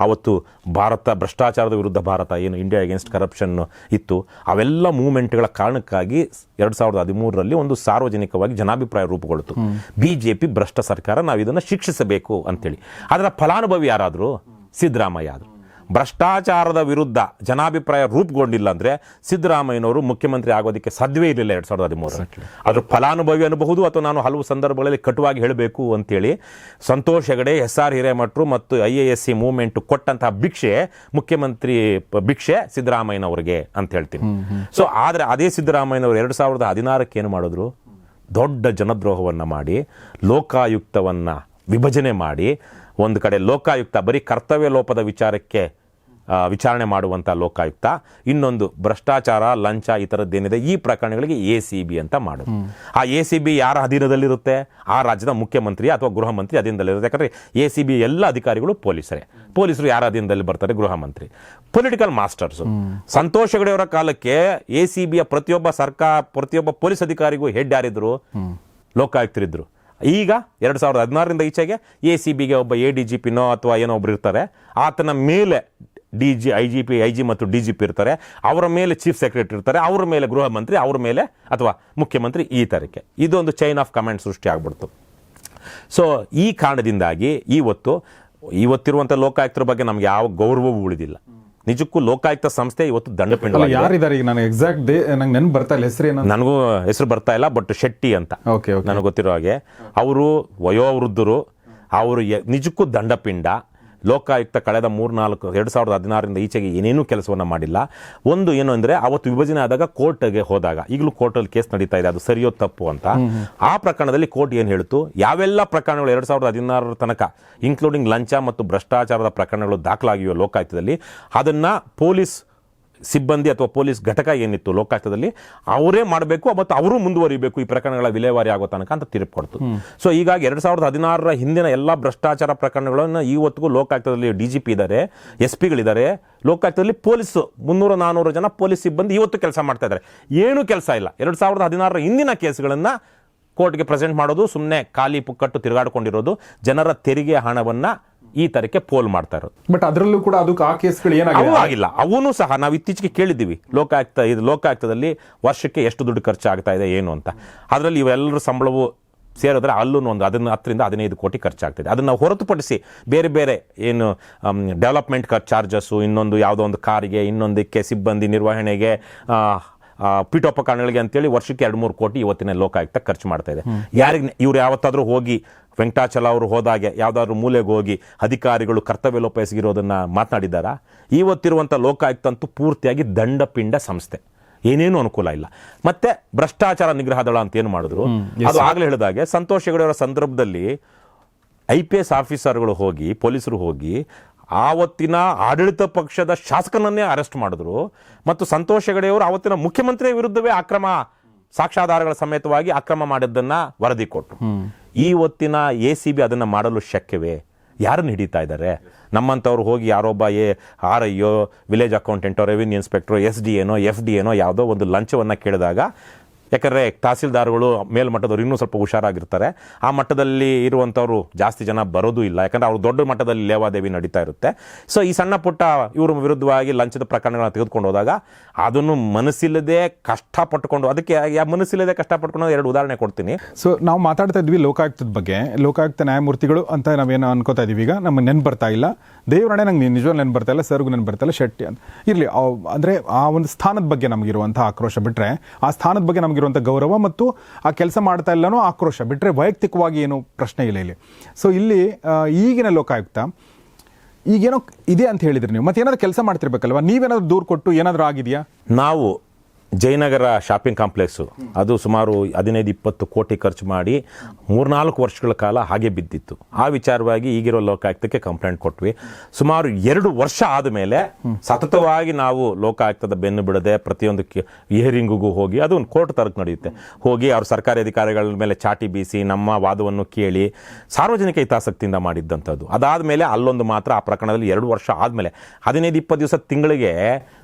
ಅವತ್ತು ಭಾರತ ಭ್ರಷ್ಟಾಚಾರದ ವಿರುದ್ಧ ಭಾರತ ಏನು ಇಂಡಿಯಾ ಅಗೇನ್ಸ್ಟ್ ಕರಪ್ಷನ್ ಇತ್ತು, ಅವೆಲ್ಲ ಮೂವ್ಮೆಂಟ್ಗಳ ಕಾರಣಕ್ಕಾಗಿ 2013ರಲ್ಲಿ ಒಂದು ಸಾರ್ವಜನಿಕವಾಗಿ ಜನಾಭಿಪ್ರಾಯ ರೂಪುಗೊಳ್ತು. BJP ಭ್ರಷ್ಟ ಸರ್ಕಾರ, ನಾವು ಇದನ್ನು ಶಿಕ್ಷಿಸಬೇಕು ಅಂತೇಳಿ. ಅದರ ಫಲಾನುಭವಿ ಯಾರಾದರೂ ಸಿದ್ದರಾಮಯ್ಯ ಆದರು. ಭ್ರಷ್ಟಾಚಾರದ ವಿರುದ್ಧ ಜನಾಭಿಪ್ರಾಯ ರೂಪುಗೊಂಡಿಲ್ಲ ಅಂದರೆ ಸಿದ್ದರಾಮಯ್ಯನವರು ಮುಖ್ಯಮಂತ್ರಿ ಆಗೋದಕ್ಕೆ ಸಾಧ್ಯವೇ ಇರಲಿಲ್ಲ 2013. ಅದ್ರ ಫಲಾನುಭವಿ ಅನ್ನಬಹುದು ಅಥವಾ ನಾನು ಹಲವು ಸಂದರ್ಭಗಳಲ್ಲಿ ಕಟುವಾಗಿ ಹೇಳಬೇಕು ಅಂತೇಳಿ ಸಂತೋಷ್ ಹೆಗಡೆ, SR ಹಿರೇಮಠರು ಮತ್ತು IASC ಮೂವ್ಮೆಂಟ್ ಕೊಟ್ಟಂತಹ ಭಿಕ್ಷೆ ಮುಖ್ಯಮಂತ್ರಿ ಭಿಕ್ಷೆ ಸಿದ್ದರಾಮಯ್ಯನವರಿಗೆ ಅಂತ ಹೇಳ್ತೀನಿ. ಸೊ ಆದರೆ ಅದೇ ಸಿದ್ದರಾಮಯ್ಯನವರು 2016ಕ್ಕೆ ಏನು ಮಾಡಿದ್ರು, ದೊಡ್ಡ ಜನದ್ರೋಹವನ್ನು ಮಾಡಿ ಲೋಕಾಯುಕ್ತವನ್ನು ವಿಭಜನೆ ಮಾಡಿ, ಒಂದು ಕಡೆ ಲೋಕಾಯುಕ್ತ ಬರೀ ಕರ್ತವ್ಯ ಲೋಪದ ವಿಚಾರಕ್ಕೆ ವಿಚಾರಣೆ ಮಾಡುವಂಥ ಲೋಕಾಯುಕ್ತ, ಇನ್ನೊಂದು ಭ್ರಷ್ಟಾಚಾರ, ಲಂಚ ಈ ಥರದ್ದೇನಿದೆ ಈ ಪ್ರಕರಣಗಳಿಗೆ ACB ಅಂತ ಮಾಡೋದು. ಆ ACB ಯಾರ ಅಧೀನದಲ್ಲಿರುತ್ತೆ, ಆ ರಾಜ್ಯದ ಮುಖ್ಯಮಂತ್ರಿ ಅಥವಾ ಗೃಹ ಮಂತ್ರಿ ಅಧೀನದಲ್ಲಿರುತ್ತೆ. ಯಾಕಂದರೆ ACB ಎಲ್ಲ ಅಧಿಕಾರಿಗಳು ಪೊಲೀಸರು ಯಾರ ಅಧೀನದಲ್ಲಿ ಬರ್ತಾರೆ, ಗೃಹ ಮಂತ್ರಿ. Political masters. ಸಂತೋಷ್ ಹೆಗಡೆ ಅವರ ಕಾಲಕ್ಕೆ ACBಯ ಪ್ರತಿಯೊಬ್ಬ ಪೊಲೀಸ್ ಅಧಿಕಾರಿಗೂ ಹೆಡ್ ಯಾರಿದ್ರು, ಲೋಕಾಯುಕ್ತರಿದ್ದರು. ಈಗ 2016ರಿಂದ ಈಚೆಗೆ ACBಗೆ ಒಬ್ಬ ADGPನೋ ಅಥವಾ ಏನೋ ಒಬ್ರು ಇರ್ತಾರೆ, ಆತನ ಮೇಲೆ IGP, IG ಮತ್ತು DGP ಇರ್ತಾರೆ, ಅವರ ಮೇಲೆ ಚೀಫ್ ಸೆಕ್ರೆಟರಿ ಇರ್ತಾರೆ, ಅವರ ಮೇಲೆ ಗೃಹ ಮಂತ್ರಿ, ಅವ್ರ ಮೇಲೆ ಅಥವಾ ಮುಖ್ಯಮಂತ್ರಿ, ಈ ಥರಕ್ಕೆ ಇದೊಂದು ಚೈನ್ ಆಫ್ ಕಮಾಂಡ್ ಸೃಷ್ಟಿ ಆಗ್ಬಿಡ್ತು. ಸೊ ಈ ಕಾರಣದಿಂದಾಗಿ ಇವತ್ತಿರುವಂಥ ಲೋಕಾಯುಕ್ತರ ಬಗ್ಗೆ ನಮ್ಗೆ ಯಾವ ಗೌರವವೂ ಉಳಿದಿಲ್ಲ. ನಿಜಕ್ಕೂ ಲೋಕಾಯುಕ್ತ ಸಂಸ್ಥೆ ಇವತ್ತು ದಂಡಪಿಂಡ. ಯಾರಿದ್ದಾರೆ ಈಗ? ನನಗೆ ಎಕ್ಸಾಕ್ಟ್ ನಂಗೆ ನೆನಪು ಬರ್ತಾ ಇಲ್ಲ, ಹೆಸರು ನನಗೂ ಹೆಸರು ಬರ್ತಾ ಇಲ್ಲ, ಬಟ್ ಶೆಟ್ಟಿ ಅಂತ ನನಗೆ ಗೊತ್ತಿರೋ ಹಾಗೆ. ಅವರು ವಯೋವೃದ್ಧರು, ಅವರು ನಿಜಕ್ಕೂ ದಂಡಪಿಂಡ. ಲೋಕಾಯುಕ್ತ ಕಳೆದ 2016ರಿಂದ ಈಚೆಗೆ ಏನೇನೂ ಕೆಲಸವನ್ನು ಮಾಡಿಲ್ಲ. ಒಂದು ಏನು ಅಂದರೆ, ಅವತ್ತು ವಿಭಜನೆ ಆದಾಗ ಕೋರ್ಟ್ಗೆ ಹೋದಾಗ, ಈಗಲೂ ಕೋರ್ಟಲ್ಲಿ ಕೇಸ್ ನಡೀತಾ ಇದೆ, ಅದು ಸರಿಯೋ ತಪ್ಪು ಅಂತ. ಆ ಪ್ರಕರಣದಲ್ಲಿ ಕೋರ್ಟ್ ಏನು ಹೇಳ್ತು, ಯಾವೆಲ್ಲ ಪ್ರಕರಣಗಳು 2016 ತನಕ ಇನ್ಕ್ಲೂಡಿಂಗ್ ಲಂಚ ಮತ್ತು ಭ್ರಷ್ಟಾಚಾರದ ಪ್ರಕರಣಗಳು ದಾಖಲಾಗಿವೆ ಲೋಕಾಯುಕ್ತದಲ್ಲಿ, ಅದನ್ನು ಪೊಲೀಸ್ ಸಿಬ್ಬಂದಿ ಅಥವಾ ಪೊಲೀಸ್ ಘಟಕ ಏನಿತ್ತು ಲೋಕಾಯುಕ್ತದಲ್ಲಿ ಅವರೇ ಮಾಡಬೇಕು ಮತ್ತು ಅವರು ಮುಂದುವರಿಬೇಕು ಈ ಪ್ರಕರಣಗಳ ವಿಲೇವಾರಿ ಆಗೋ ತನಕ ಅಂತ ತೀರ್ಪು ಕೊಡ್ತು. ಸೊ ಹೀಗಾಗಿ 2016 ಹಿಂದಿನ ಎಲ್ಲ ಭ್ರಷ್ಟಾಚಾರ ಪ್ರಕರಣಗಳನ್ನು ಇವತ್ತಿಗೂ ಲೋಕಾಯುಕ್ತದಲ್ಲಿ DGP ಇದ್ದಾರೆ, SPಗಳಿದ್ದಾರೆ. ಲೋಕಾಯುಕ್ತದಲ್ಲಿ ಪೊಲೀಸು 300-400 ಜನ ಪೊಲೀಸ್ ಸಿಬ್ಬಂದಿ ಇವತ್ತು ಕೆಲಸ ಮಾಡ್ತಾ ಇದ್ದಾರೆ. ಏನೂ ಕೆಲಸ ಇಲ್ಲ. 2016 ಹಿಂದಿನ ಕೇಸ್ಗಳನ್ನು ಕೋರ್ಟ್ಗೆ ಪ್ರೆಸೆಂಟ್ ಮಾಡೋದು, ಸುಮ್ಮನೆ ಖಾಲಿ ಪುಕ್ಕಟ್ಟು ತಿರುಗಾಡ್ಕೊಂಡಿರೋದು, ಜನರ ತೆರಿಗೆ ಹಣವನ್ನು ಈ ತರಕ್ಕೆ ಪೋಲ್ ಮಾಡ್ತಾ ಇರೋದು. ಬಟ್ ಅದರಲ್ಲೂ ಕೂಡ ಅದಕ್ಕೆ ಆ ಕೇಸ್ಗಳು ಆಗಿಲ್ಲ. ಅವನು ಸಹ ನಾವು ಇತ್ತೀಚೆಗೆ ಕೇಳಿದ್ದೀವಿ, ಲೋಕಾಯುಕ್ತದಲ್ಲಿ ವರ್ಷಕ್ಕೆ ಎಷ್ಟು ದುಡ್ಡು ಖರ್ಚಾಗ್ತಾ ಇದೆ ಏನು ಅಂತ. ಅದರಲ್ಲಿ ಇವೆಲ್ಲರ ಸಂಬಳವು ಸೇರಿದ್ರೆ ಅಲ್ಲೂ ಒಂದು 10-15 ಕೋಟಿ ಖರ್ಚಾಗ್ತಿದೆ. ಅದನ್ನು ಹೊರತುಪಡಿಸಿ ಬೇರೆ ಬೇರೆ ಏನು ಡೆವಲಪ್ಮೆಂಟ್ ಚಾರ್ಜಸ್ಸು, ಇನ್ನೊಂದು ಯಾವುದೋ ಒಂದು ಕಾರಿಗೆ, ಇನ್ನೊಂದಕ್ಕೆ ಸಿಬ್ಬಂದಿ ನಿರ್ವಹಣೆಗೆ, ಪೀಠೋಪಕರಣಗಳಿಗೆ ಅಂತೇಳಿ ವರ್ಷಕ್ಕೆ 2-3 ಕೋಟಿ ಇವತ್ತಿನ ಲೋಕಾಯುಕ್ತ ಖರ್ಚು ಮಾಡ್ತಾ ಇದೆ. ಇವ್ರು ಯಾವತ್ತಾದರೂ ಹೋಗಿ ವೆಂಕಟಾಚಲ ಅವರು ಹೋದಾಗೆ ಯಾವುದಾದ್ರೂ ಮೂಲೆಗೆ ಹೋಗಿ ಅಧಿಕಾರಿಗಳು ಕರ್ತವ್ಯ ಲೋಪ ಎಸಗಿರೋದನ್ನು ಮಾತನಾಡಿದ್ದಾರಾ? ಇವತ್ತಿರುವಂಥ ಲೋಕಾಯುಕ್ತ ಅಂತೂ ಪೂರ್ತಿಯಾಗಿ ದಂಡಪಿಂಡ ಸಂಸ್ಥೆ, ಏನೇನು ಅನುಕೂಲ ಇಲ್ಲ. ಮತ್ತೆ ಭ್ರಷ್ಟಾಚಾರ ನಿಗ್ರಹ ದಳ ಅಂತ ಏನು ಮಾಡಿದ್ರು, ಅದು ಆಗಲೇ ಹೇಳಿದಾಗೆ ಸಂತೋಷ್ ಹೆಗಡೆ ಅವರ ಸಂದರ್ಭದಲ್ಲಿ IPS ಆಫೀಸರ್ಗಳು ಹೋಗಿ, ಪೊಲೀಸರು ಹೋಗಿ ಆವತ್ತಿನ ಆಡಳಿತ ಪಕ್ಷದ ಶಾಸಕನನ್ನೇ ಅರೆಸ್ಟ್ ಮಾಡಿದ್ರು ಮತ್ತು ಸಂತೋಷ್ ಹೆಗಡೆಯವರು ಆವತ್ತಿನ ಮುಖ್ಯಮಂತ್ರಿಯ ವಿರುದ್ಧವೇ ಸಾಕ್ಷ್ಯಾಧಾರಗಳ ಸಮೇತವಾಗಿ ಅಕ್ರಮ ಮಾಡಿದ್ದನ್ನು ವರದಿ ಕೊಟ್ಟರು. ಇವತ್ತಿನ ACB ಅದನ್ನು ಮಾಡಲು ಶಕ್ಯವೇ? ಯಾರನ್ನು ಹಿಡಿತಾ ಇದ್ದಾರೆ? ನಮ್ಮಂಥವ್ರು ಹೋಗಿ ಯಾರೊಬ್ಬ RIO, ವಿಲೇಜ್ ಅಕೌಂಟೆಂಟೋ, ರೆವಿನ್ಯೂ ಇನ್ಸ್ಪೆಕ್ಟರೋ, SDAನೋ FDAನೋ ಯಾವುದೋ ಒಂದು ಲಂಚವನ್ನು ಕೇಳಿದಾಗ ಯಾಕಂದರೆ ತಹಸೀಲ್ದಾರ್ಗಳು ಮೇಲ್ಮಟ್ಟದವ್ರು ಇನ್ನೂ ಸ್ವಲ್ಪ ಹುಷಾರಾಗಿರ್ತಾರೆ. ಆ ಮಟ್ಟದಲ್ಲಿ ಇರುವಂಥವ್ರು ಜಾಸ್ತಿ ಜನ ಬರೋದು ಇಲ್ಲ, ಯಾಕಂದರೆ ಅವ್ರು ದೊಡ್ಡ ಮಟ್ಟದಲ್ಲಿ ಲೇವಾದೇವಿ ನಡೀತಾ ಇರುತ್ತೆ. ಸೊ ಈ ಸಣ್ಣ ಪುಟ್ಟ ಇವ್ರ ವಿರುದ್ಧವಾಗಿ ಲಂಚದ ಪ್ರಕರಣಗಳನ್ನ ತೆಗೆದುಕೊಂಡು ಹೋದಾಗ ಅದನ್ನು ಮನಸ್ಸಿಲ್ಲದೆ ಕಷ್ಟಪಟ್ಟುಕೊಂಡು, ಅದಕ್ಕೆ ಮನಸ್ಸಿಲ್ಲದೆ ಕಷ್ಟಪಟ್ಕೊಂಡು 2 ಉದಾಹರಣೆ ಕೊಡ್ತೀನಿ. ಸೊ ನಾವು ಮಾತಾಡ್ತಾ ಇದ್ವಿ ಲೋಕಾಯುಕ್ತದ ಬಗ್ಗೆ. ಲೋಕಾಯುಕ್ತ ನ್ಯಾಯಮೂರ್ತಿಗಳು ಅಂತ ನಾವೇನು ಅನ್ಕೋತಾ ಇದೀವಿ. ಈಗ ನಮಗೆ ನೆನ್ಪು ಬರ್ತಾ ಇಲ್ಲ, ದೇವರಣೆ ನಂಗೆ ನಿಜವಾಗ್ಲೂ ನೆನ್ಪು ಬರ್ತಾ ಇಲ್ಲ, ಸರ್ಗೂ ನೆನ್ಪು ಬರ್ತಾ ಇಲ್ಲ, ಶೆಟ್ಟಿ ಅಂತ ಇರಲಿ. ಅಂದರೆ ಆ ಒಂದು ಸ್ಥಾನದ ಬಗ್ಗೆ ನಮಗಿರುವಂಥ ಆಕ್ರೋಶ ಬಿಟ್ಟರೆ, ಆ ಸ್ಥಾನದ ಬಗ್ಗೆ ನಮಗಿರುವಂಥ ಗೌರವ ಮತ್ತು ಆ ಕೆಲಸ ಮಾಡ್ತಾ ಇಲ್ಲನೋ ಆಕ್ರೋಶ ಬಿಟ್ಟರೆ ವೈಯಕ್ತಿಕವಾಗಿ ಏನು ಪ್ರಶ್ನೆ ಇಲ್ಲ ಇಲ್ಲಿ. ಸೊ ಇಲ್ಲಿ ಈಗಿನ ಲೋಕಾಯುಕ್ತ ಈಗೇನೋ ಇದೆ ಅಂತ ಹೇಳಿದ್ರಿ ನೀವು, ಮತ್ತೆ ಏನಾದರೂ ಕೆಲಸ ಮಾಡ್ತಿರ್ಬೇಕಲ್ವ? ನೀವೇನಾದ್ರೂ ದೂರು ಕೊಟ್ಟು ಏನಾದರೂ ಆಗಿದೆಯಾ? ನಾವು ಜಯನಗರ ಶಾಪಿಂಗ್ ಕಾಂಪ್ಲೆಕ್ಸು ಅದು ಸುಮಾರು 15-20 ಕೋಟಿ ಖರ್ಚು ಮಾಡಿ 3-4 ವರ್ಷಗಳ ಕಾಲ ಹಾಗೆ ಬಿದ್ದಿತ್ತು. ಆ ವಿಚಾರವಾಗಿ ಈಗಿರೋ ಲೋಕಾಯುಕ್ತಕ್ಕೆ ಕಂಪ್ಲೇಂಟ್ ಕೊಟ್ವಿ. ಸುಮಾರು 2 ವರ್ಷ ಆದಮೇಲೆ ಸತತವಾಗಿ ನಾವು ಲೋಕಾಯುಕ್ತದ ಬೆನ್ನು ಬಿಡದೆ ಪ್ರತಿಯೊಂದು ಹಿಯರಿಂಗಿಗೂ ಹೋಗಿ, ಅದು ಒಂದು ಕೋರ್ಟ್ ತರಕ್ಕೆ ನಡೆಯುತ್ತೆ, ಹೋಗಿ ಅವ್ರ ಸರ್ಕಾರಿ ಅಧಿಕಾರಿಗಳ ಮೇಲೆ ಚಾಟಿ ಬೀಸಿ ನಮ್ಮ ವಾದವನ್ನು ಕೇಳಿ ಸಾರ್ವಜನಿಕ ಹಿತಾಸಕ್ತಿಯಿಂದ ಮಾಡಿದ್ದಂಥದ್ದು. ಅದಾದಮೇಲೆ ಅಲ್ಲೊಂದು ಮಾತ್ರ ಆ ಪ್ರಕರಣದಲ್ಲಿ 2 ವರ್ಷ ಆದಮೇಲೆ 15-20 ದಿವಸ ತಿಂಗಳಿಗೆ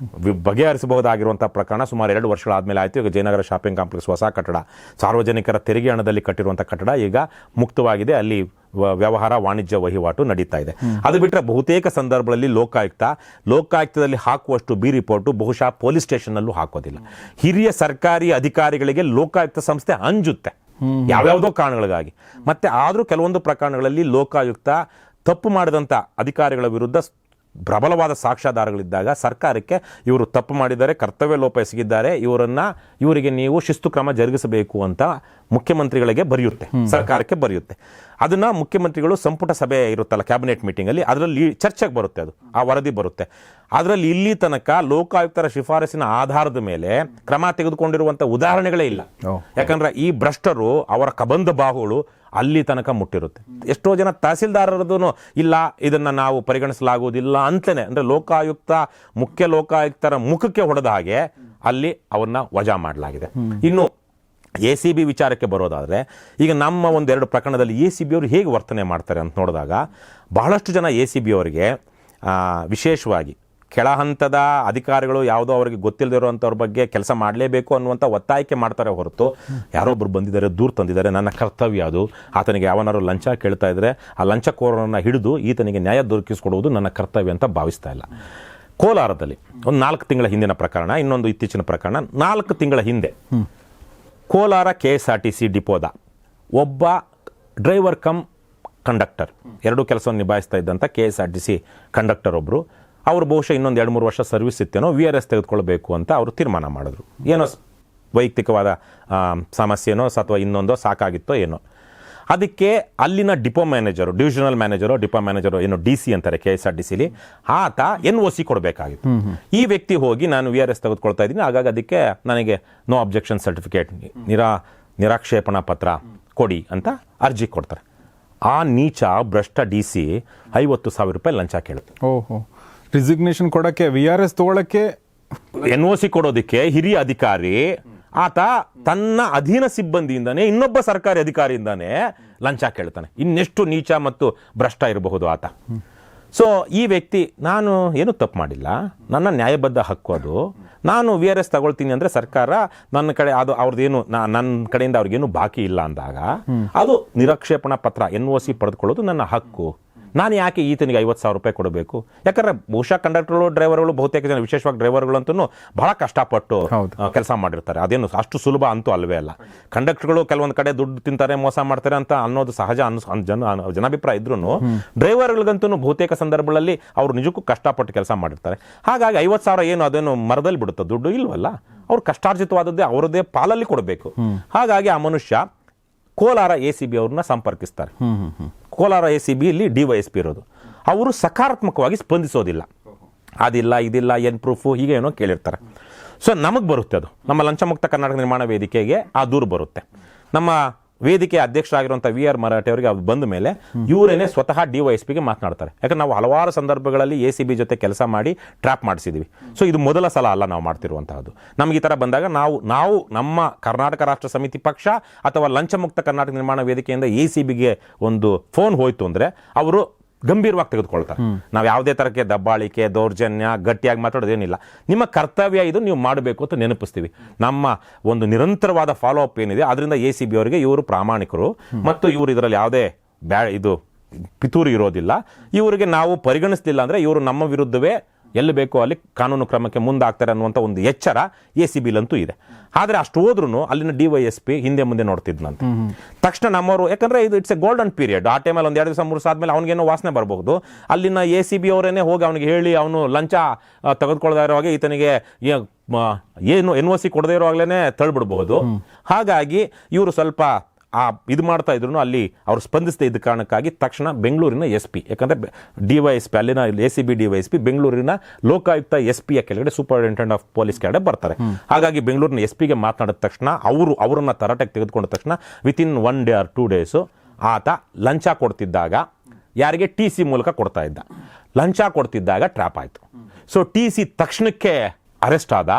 ಬಗೆಹರಿಸಬಹುದಾಗಿರುವಂಥ ಪ್ರಕರಣ ಸುಮಾರು 2 ವರ್ಷಗಳಾದಮೇಲೆ ಆಯಿತು. ಈಗ ಜಯನಗರ ಶಾಪಿಂಗ್ ಕಾಂಪ್ಲೆಕ್ಸ್ ಹೊಸ ಕಟ್ಟಡ, ಸಾರ್ವಜನಿಕರ ತೆರಿಗೆ ಹಣದಲ್ಲಿ ಕಟ್ಟಿರುವಂಥ ಕಟ್ಟಡ ಈಗ ಮುಕ್ತವಾಗಿದೆ. ಅಲ್ಲಿ ವ್ಯವಹಾರ ವಾಣಿಜ್ಯ ವಹಿವಾಟು ನಡೀತಾ ಇದೆ. ಅದು ಬಿಟ್ಟರೆ ಬಹುತೇಕ ಸಂದರ್ಭಗಳಲ್ಲಿ ಲೋಕಾಯುಕ್ತದಲ್ಲಿ ಹಾಕುವಷ್ಟು ಬಿ ರಿಪೋರ್ಟು ಬಹುಶಃ ಪೊಲೀಸ್ ಸ್ಟೇಷನ್ನಲ್ಲೂ ಹಾಕೋದಿಲ್ಲ. ಹಿರಿಯ ಸರ್ಕಾರಿ ಅಧಿಕಾರಿಗಳಿಗೆ ಲೋಕಾಯುಕ್ತ ಸಂಸ್ಥೆ ಅಂಜುತ್ತೆ ಯಾವ್ಯಾವುದೋ ಕಾರಣಗಳಿಗಾಗಿ. ಮತ್ತೆ ಆದರೂ ಕೆಲವೊಂದು ಪ್ರಕರಣಗಳಲ್ಲಿ ಲೋಕಾಯುಕ್ತ ತಪ್ಪು ಮಾಡಿದಂಥ ಅಧಿಕಾರಿಗಳ ವಿರುದ್ಧ ಪ್ರಬಲವಾದ ಸಾಕ್ಷ್ಯಾಧಾರಗಳಿದ್ದಾಗ ಸರ್ಕಾರಕ್ಕೆ ಇವರು ತಪ್ಪು ಮಾಡಿದ್ದಾರೆ, ಕರ್ತವ್ಯ ಲೋಪ ಎಸಗಿದ್ದಾರೆ, ಇವರಿಗೆ ನೀವು ಶಿಸ್ತು ಕ್ರಮ ಜರುಗಿಸಬೇಕು ಅಂತ ಮುಖ್ಯಮಂತ್ರಿಗಳಿಗೆ ಬರೆಯುತ್ತೆ, ಸರ್ಕಾರಕ್ಕೆ ಬರೆಯುತ್ತೆ. ಅದನ್ನ ಮುಖ್ಯಮಂತ್ರಿಗಳು ಸಂಪುಟ ಸಭೆ ಇರುತ್ತಲ್ಲ, ಕ್ಯಾಬಿನೆಟ್ ಮೀಟಿಂಗಲ್ಲಿ ಅದರಲ್ಲಿ ಚರ್ಚೆಗೆ ಬರುತ್ತೆ, ಅದು ಆ ವರದಿ ಬರುತ್ತೆ. ಅದರಲ್ಲಿ ಇಲ್ಲಿ ತನಕ ಲೋಕಾಯುಕ್ತರ ಶಿಫಾರಸಿನ ಆಧಾರದ ಮೇಲೆ ಕ್ರಮ ತೆಗೆದುಕೊಂಡಿರುವಂಥ ಉದಾಹರಣೆಗಳೇ ಇಲ್ಲ. ಯಾಕಂದ್ರೆ ಈ ಭ್ರಷ್ಟರು ಅವರ ಕಬಂಧ ಬಾಹುಗಳು ಅಲ್ಲಿ ತನಕ ಮುಟ್ಟಿರುತ್ತೆ. ಎಷ್ಟೋ ಜನ ತಹಸೀಲ್ದಾರರದು ಇಲ್ಲ, ಇದನ್ನು ನಾವು ಪರಿಗಣಿಸಲಾಗುವುದಿಲ್ಲ ಅಂತಲೇ, ಅಂದರೆ ಮುಖ್ಯ ಲೋಕಾಯುಕ್ತರ ಮುಖಕ್ಕೆ ಹೊಡೆದ ಹಾಗೆ ಅಲ್ಲಿ ಅವ್ರನ್ನ ವಜಾ ಮಾಡಲಾಗಿದೆ. ಇನ್ನು ACB ವಿಚಾರಕ್ಕೆ ಬರೋದಾದರೆ, ಈಗ ನಮ್ಮ 1-2 ಪ್ರಕರಣದಲ್ಲಿ ACB ಅವರು ಹೇಗೆ ವರ್ತನೆ ಮಾಡ್ತಾರೆ ಅಂತ ನೋಡಿದಾಗ, ಬಹಳಷ್ಟು ಜನ ACB ಅವರಿಗೆ ವಿಶೇಷವಾಗಿ ಕೆಳ ಹಂತದ ಅಧಿಕಾರಿಗಳು ಯಾವುದೋ ಅವರಿಗೆ ಗೊತ್ತಿಲ್ಲದಿರುವಂಥವ್ರ ಬಗ್ಗೆ ಕೆಲಸ ಮಾಡಲೇಬೇಕು ಅನ್ನುವಂಥ ಒತ್ತಾಯಕ್ಕೆ ಮಾಡ್ತಾರೆ ಹೊರತು, ಯಾರೊಬ್ಬರು ಬಂದಿದ್ದಾರೆ, ದೂರು ತಂದಿದ್ದಾರೆ, ನನ್ನ ಕರ್ತವ್ಯ ಅದು, ಆತನಿಗೆ ಯಾವನಾರು ಲಂಚ ಕೇಳ್ತಾ ಇದ್ದರೆ ಆ ಲಂಚಕೋರರನ್ನು ಹಿಡಿದು ಈತನಿಗೆ ನ್ಯಾಯ ದೊರಕಿಸಿಕೊಡುವುದು ನನ್ನ ಕರ್ತವ್ಯ ಅಂತ ಭಾವಿಸ್ತಾ ಇಲ್ಲ. ಕೋಲಾರದಲ್ಲಿ ಒಂದು 4 ತಿಂಗಳ ಹಿಂದಿನ ಪ್ರಕರಣ, ಇನ್ನೊಂದು ಇತ್ತೀಚಿನ ಪ್ರಕರಣ. 4 ತಿಂಗಳ ಹಿಂದೆ ಕೋಲಾರ KSRTC ಡಿಪೋದ ಒಬ್ಬ ಡ್ರೈವರ್ ಕಮ್ ಕಂಡಕ್ಟರ್, 2 ಕೆಲಸವನ್ನು ನಿಭಾಯಿಸ್ತಾ ಇದ್ದಂಥ KSRTC ಕಂಡಕ್ಟರ್ ಒಬ್ಬರು, ಅವರು ಬಹುಶಃ ಇನ್ನೊಂದು 2-3 ವರ್ಷ ಸರ್ವಿಸ್ ಇತ್ತೇನೋ, VRS ತೆಗೆದುಕೊಳ್ಬೇಕು ಅಂತ ಅವರು ತೀರ್ಮಾನ ಮಾಡಿದ್ರು. ಏನೋ ವೈಯಕ್ತಿಕವಾದ ಸಮಸ್ಯೆನೋ ಅಥವಾ ಇನ್ನೊಂದೋ ಸಾಕಾಗಿತ್ತೋ ಏನೋ. ಅದಕ್ಕೆ ಅಲ್ಲಿನ depot manager, divisional manager, depot manager, ಏನು DC ಅಂತಾರೆ KSRTCಲಿ, ಆತ NOC ಕೊಡಬೇಕಾಗಿತ್ತು. ಈ ವ್ಯಕ್ತಿ ಹೋಗಿ ನಾನು VRS ತೆಗೆದುಕೊಳ್ತಾ ಇದ್ದೀನಿ, ಹಾಗಾಗಿ ಅದಕ್ಕೆ ನನಗೆ ನೋ ಅಬ್ಜೆಕ್ಷನ್ ಸರ್ಟಿಫಿಕೇಟ್, ನಿರಾಕ್ಷೇಪಣಾ ಪತ್ರ ಕೊಡಿ ಅಂತ ಅರ್ಜಿ ಕೊಡ್ತಾರೆ. ಆ ನೀಚ ಭ್ರಷ್ಟ DC 50,000 ರೂಪಾಯಿ ಲಂಚ ಕೇಳುತ್ತೆ. ಓಹೋ, ರಿಸಿಗ್ನೇಷನ್ ಕೊಡೋಕ್ಕೆ, VRS ತಗೊಳ್ಳೋಕ್ಕೆ, NOC ಕೊಡೋದಕ್ಕೆ ಹಿರಿಯ ಅಧಿಕಾರಿ ಆತ ತನ್ನ ಅಧೀನ ಸಿಬ್ಬಂದಿಯಿಂದಾನೆ, ಇನ್ನೊಬ್ಬ ಸರ್ಕಾರಿ ಅಧಿಕಾರಿಯಿಂದಾನೆ ಲಂಚ ಕೇಳ್ತಾನೆ. ಇನ್ನೆಷ್ಟು ನೀಚ ಮತ್ತು ಭ್ರಷ್ಟ ಇರಬಹುದು ಆತ. ಸೊ ಈ ವ್ಯಕ್ತಿ, ನಾನು ಏನು ತಪ್ಪು ಮಾಡಿಲ್ಲ, ನನ್ನ ನ್ಯಾಯಬದ್ಧ ಹಕ್ಕು ಅದು, ನಾನು VRS ತಗೊಳ್ತೀನಿ ಅಂದರೆ ಸರ್ಕಾರ ನನ್ನ ಕಡೆ ಅದು ಅವ್ರದ್ದೇನು ನನ್ನ ಕಡೆಯಿಂದ ಅವ್ರಿಗೇನು ಬಾಕಿ ಇಲ್ಲ ಅಂದಾಗ ಅದು ನಿರಾಕ್ಷೇಪಣಾ ಪತ್ರ NOC ಪಡೆದುಕೊಳ್ಳೋದು ನನ್ನ ಹಕ್ಕು. ನಾನು ಯಾಕೆ ಈತನಿಗೆ 50,000 ರೂಪಾಯಿ ಕೊಡಬೇಕು? ಯಾಕಂದ್ರೆ ಬಹುಶಃ ಕಂಡಕ್ಟರ್ಗಳು, ಡ್ರೈವರ್ಗಳು, ಬಹುತೇಕ ಜನ ವಿಶೇಷವಾಗಿ ಡ್ರೈವರ್ಗಳಂತೂ ಬಹಳ ಕಷ್ಟಪಟ್ಟು ಕೆಲಸ ಮಾಡಿರ್ತಾರೆ. ಅದೇನು ಅಷ್ಟು ಸುಲಭ ಅಂತೂ ಅಲ್ವೇ ಅಲ್ಲ. ಕಂಡಕ್ಟರ್ಗಳು ಕೆಲವೊಂದು ಕಡೆ ದುಡ್ಡು ತಿಂತಾರೆ, ಮೋಸ ಮಾಡ್ತಾರೆ ಅಂತ ಅನ್ನೋದು ಸಹಜ ಜನಾಭಿಪ್ರಾಯ ಇದ್ರೂ, ಡ್ರೈವರ್ಗಳಿಗಂತೂ ಬಹುತೇಕ ಸಂದರ್ಭಗಳಲ್ಲಿ ಅವರು ನಿಜಕ್ಕೂ ಕಷ್ಟಪಟ್ಟು ಕೆಲಸ ಮಾಡಿರ್ತಾರೆ. ಹಾಗಾಗಿ 50,000 ಏನು ಅದೇನು ಮರದಲ್ಲಿ ಬಿಡುತ್ತೆ, ದುಡ್ಡು ಇಲ್ವಲ್ಲ, ಅವ್ರು ಕಷ್ಟಾರ್ಜಿತವಾದದ್ದೇ ಅವರದ್ದೇ ಪಾಲಲ್ಲಿ ಕೊಡಬೇಕು. ಹಾಗಾಗಿ ಆ ಮನುಷ್ಯ ಕೋಲಾರ ACB ಅವ್ರನ್ನ ಸಂಪರ್ಕಿಸ್ತಾರೆ. ಕೋಲಾರ ACB ಇಲ್ಲಿ DYSP ಇರೋದು. ಅವರು ಸಕಾರಾತ್ಮಕವಾಗಿ ಸ್ಪಂದಿಸೋದಿಲ್ಲ, ಅದಿಲ್ಲ ಇದಿಲ್ಲ ಏನು ಪ್ರೂಫು ಹೀಗೆ ಏನೋ ಕೇಳಿರ್ತಾರೆ. ಸೊ ನಮಗೆ ಬರುತ್ತೆ ಅದು, ನಮ್ಮ ಲಂಚಮುಕ್ತ ಕರ್ನಾಟಕ ನಿರ್ಮಾಣ ವೇದಿಕೆಗೆ ಆ ದೂರು ಬರುತ್ತೆ. ನಮ್ಮ ವೇದಿಕೆ ಅಧ್ಯಕ್ಷರಾಗಿರುವಂಥ VR ಮರಾಠೆ ಅವರಿಗೆ ಅದು ಬಂದ ಮೇಲೆ ಇವರೇನೆ ಸ್ವತಃ DYSPಗೆ ಮಾತನಾಡ್ತಾರೆ. ಯಾಕಂದ್ರೆ ನಾವು ಹಲವಾರು ಸಂದರ್ಭಗಳಲ್ಲಿ ACB ಜೊತೆ ಕೆಲಸ ಮಾಡಿ ಟ್ರ್ಯಾಪ್ ಮಾಡಿಸಿದ್ದೀವಿ. ಸೊ ಇದು ಮೊದಲ ಸಲ ಅಲ್ಲ ನಾವು ಮಾಡ್ತಿರುವಂತಹದ್ದು. ನಮ್ಗೆ ಈ ಥರ ಬಂದಾಗ ನಾವು ನಮ್ಮ ಕರ್ನಾಟಕ ರಾಷ್ಟ್ರ ಸಮಿತಿ ಪಕ್ಷ ಅಥವಾ ಲಂಚಮುಕ್ತ ಕರ್ನಾಟಕ ನಿರ್ಮಾಣ ವೇದಿಕೆಯಿಂದ ACBಗೆ ಒಂದು ಫೋನ್ ಹೋಯ್ತು ಅಂದರೆ ಅವರು ಗಂಭೀರವಾಗಿ ತೆಗೆದುಕೊಳ್ತಾರೆ. ನಾವು ಯಾವುದೇ ತರಕ್ಕೆ ದಬ್ಬಾಳಿಕೆ, ದೌರ್ಜನ್ಯ, ಗಟ್ಟಿಯಾಗಿ ಮಾತಾಡೋದೇನಿಲ್ಲ. ನಿಮ್ಮ ಕರ್ತವ್ಯ ಇದು, ನೀವು ಮಾಡಬೇಕು ಅಂತ ನೆನಪಿಸ್ತೀವಿ. ನಮ್ಮ ಒಂದು ನಿರಂತರವಾದ ಫಾಲೋ ಅಪ್ ಏನಿದೆ ಅದರಿಂದ ACB ಅವರಿಗೆ ಇವರು ಪ್ರಾಮಾಣಿಕರು ಮತ್ತು ಇವರು ಇದರಲ್ಲಿ ಯಾವುದೇ ಇದು ಪಿತೂರಿ ಇರೋದಿಲ್ಲ. ಇವರಿಗೆ ನಾವು ಪರಿಗಣಿಸಲಿಲ್ಲ ಅಂದರೆ ಇವರು ನಮ್ಮ ವಿರುದ್ಧವೇ ಎಲ್ಲಿ ಬೇಕೋ ಅಲ್ಲಿ ಕಾನೂನು ಕ್ರಮಕ್ಕೆ ಮುಂದಾಗ್ತಾರೆ ಅನ್ನುವಂಥ ಒಂದು ಎಚ್ಚರ ACBಲಂತೂ ಇದೆ. ಆದರೆ ಅಷ್ಟು ಹೋದ್ರೂ ಅಲ್ಲಿನ DYSP ಹಿಂದೆ ಮುಂದೆ ನೋಡ್ತಿದ್ನಂತೆ. ತಕ್ಷಣ ನಮ್ಮವರು, ಯಾಕಂದ್ರೆ ಇದು ಇಟ್ಸ್ ಎ ಗೋಲ್ಡನ್ ಪೀರಿಯಡ್, ಆ ಟೈಮಲ್ಲಿ ಒಂದು 2 ದಿವಸ 3 ದಿವಸ ಆದ್ಮೇಲೆ ಅವನಿಗೇನೋ ವಾಸನೆ ಬರಬಹುದು. ಅಲ್ಲಿನ ACB ಅವರೇನೆ ಹೋಗಿ ಅವನಿಗೆ ಹೇಳಿ ಅವನು ಲಂಚ ತೆಗೆದುಕೊಳ್ಳದೇ ಇರುವಾಗ ಈತನಿಗೆ ಏನು NOC ಕೊಡದೇ ಇರುವಾಗಲೇ ತಳ್ಳಿಬಿಡ್ಬಹುದು. ಹಾಗಾಗಿ ಇವರು ಸ್ವಲ್ಪ ಇದು ಮಾಡ್ತಾ ಇದ್ರು. ಅಲ್ಲಿ ಅವರು ಸ್ಪಂದಿಸದೇ ಇದ್ದ ಕಾರಣಕ್ಕಾಗಿ ತಕ್ಷಣ ಬೆಂಗಳೂರಿನ SP, ಯಾಕಂದರೆ DYSP ಅಲ್ಲಿನ ACB DYSP ಬೆಂಗಳೂರಿನ ಲೋಕಾಯುಕ್ತ SPಯ ಕೆಳಗಡೆ ಸೂಪರಿಂಟೆಂಡೆಂಟ್ ಆಫ್ ಪೊಲೀಸ್ ಕೆಳಗಡೆ ಬರ್ತಾರೆ. ಹಾಗಾಗಿ ಬೆಂಗಳೂರಿನ SPಗೆ ಮಾತನಾಡಿದ ತಕ್ಷಣ ಅವರನ್ನು ತರಾಟೆಗೆ ತೆಗೆದುಕೊಂಡ ತಕ್ಷಣ ವಿತಿನ್ 1 day or 2 days ಆತ ಲಂಚ ಕೊಡ್ತಿದ್ದಾಗ ಯಾರಿಗೆ TC ಮೂಲಕ ಕೊಡ್ತಾ ಇದ್ದ, ಲಂಚ ಕೊಡ್ತಿದ್ದಾಗ ಟ್ರ್ಯಾಪ್ ಆಯಿತು. ಸೊ TC ತಕ್ಷಣಕ್ಕೆ ಅರೆಸ್ಟ್ ಆದ,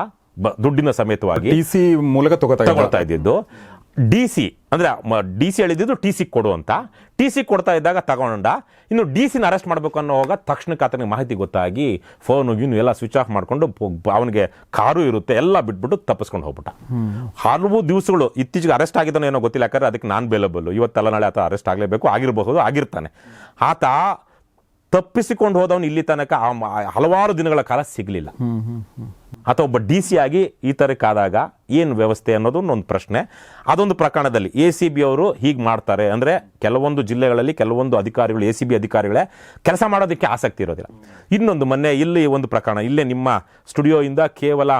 ದುಡ್ಡಿನ ಸಮೇತವಾಗಿ TC ಮೂಲಕ ತಗೊಳ್ತಾ ಇದ್ದಿದ್ದು. DC ಅಂದ್ರೆ DC ಹೇಳಿದ್ದು TC ಕೊಡು ಅಂತ, TC ಕೊಡ್ತಾ ಇದ್ದಾಗ ತಗೊಂಡ. ಇನ್ನು DCನ ಅರೆಸ್ಟ್ ಮಾಡಬೇಕು ಅನ್ನೋವಾಗ ತಕ್ಷಣಕ್ಕೆ ಆತನಿಗೆ ಮಾಹಿತಿ ಗೊತ್ತಾಗಿ ಫೋನು ಗೀನು ಎಲ್ಲ ಸ್ವಿಚ್ ಆಫ್ ಮಾಡಿಕೊಂಡು ಅವನಿಗೆ ಕಾರು ಇರುತ್ತೆ ಎಲ್ಲ ಬಿಟ್ಬಿಟ್ಟು ತಪ್ಪಿಸ್ಕೊಂಡು ಹೋಗ್ಬಿಟ್ಟ. ಹಲವು ದಿವಸಗಳು ಇತ್ತೀಚೆಗೆ ಅರೆಸ್ಟ್ ಆಗಿದ್ದಾನೋ ಏನೋ ಗೊತ್ತಿಲ್ಲ, ಯಾಕಂದ್ರೆ ಅದಕ್ಕೆ ನಾನ್ ಬೇಲಬಲ್, ಇವತ್ತೆಲ್ಲ ನಾಳೆ ಆತ ಅರೆಸ್ಟ್ ಆಗಲೇಬೇಕು, ಆಗಿರಬಹುದು, ಆಗಿರ್ತಾನೆ. ಆತ ತಪ್ಪಿಸಿಕೊಂಡು ಹೋದವನು ಇಲ್ಲಿ ತನಕ ಹಲವಾರು ದಿನಗಳ ಕಾಲ ಸಿಗಲಿಲ್ಲ. ಅಥವಾ ಒಬ್ಬ DC ಆಗಿ ಈ ತರಕ್ಕಾದಾಗ ಏನು ವ್ಯವಸ್ಥೆ ಅನ್ನೋದು ಒಂದು ಪ್ರಶ್ನೆ. ಅದೊಂದು ಪ್ರಕರಣದಲ್ಲಿ ACB ಅವರು ಹೀಗೆ ಮಾಡ್ತಾರೆ ಅಂದರೆ ಕೆಲವೊಂದು ಜಿಲ್ಲೆಗಳಲ್ಲಿ ಕೆಲವೊಂದು ಅಧಿಕಾರಿಗಳು, ACB ಅಧಿಕಾರಿಗಳೇ ಕೆಲಸ ಮಾಡೋದಕ್ಕೆ ಆಸಕ್ತಿ ಇರೋದಿಲ್ಲ. ಇನ್ನೊಂದು ಮೊನ್ನೆ ಇಲ್ಲಿ ಒಂದು ಪ್ರಕರಣ, ಇಲ್ಲೇ ನಿಮ್ಮ ಸ್ಟುಡಿಯೋಯಿಂದ ಕೇವಲ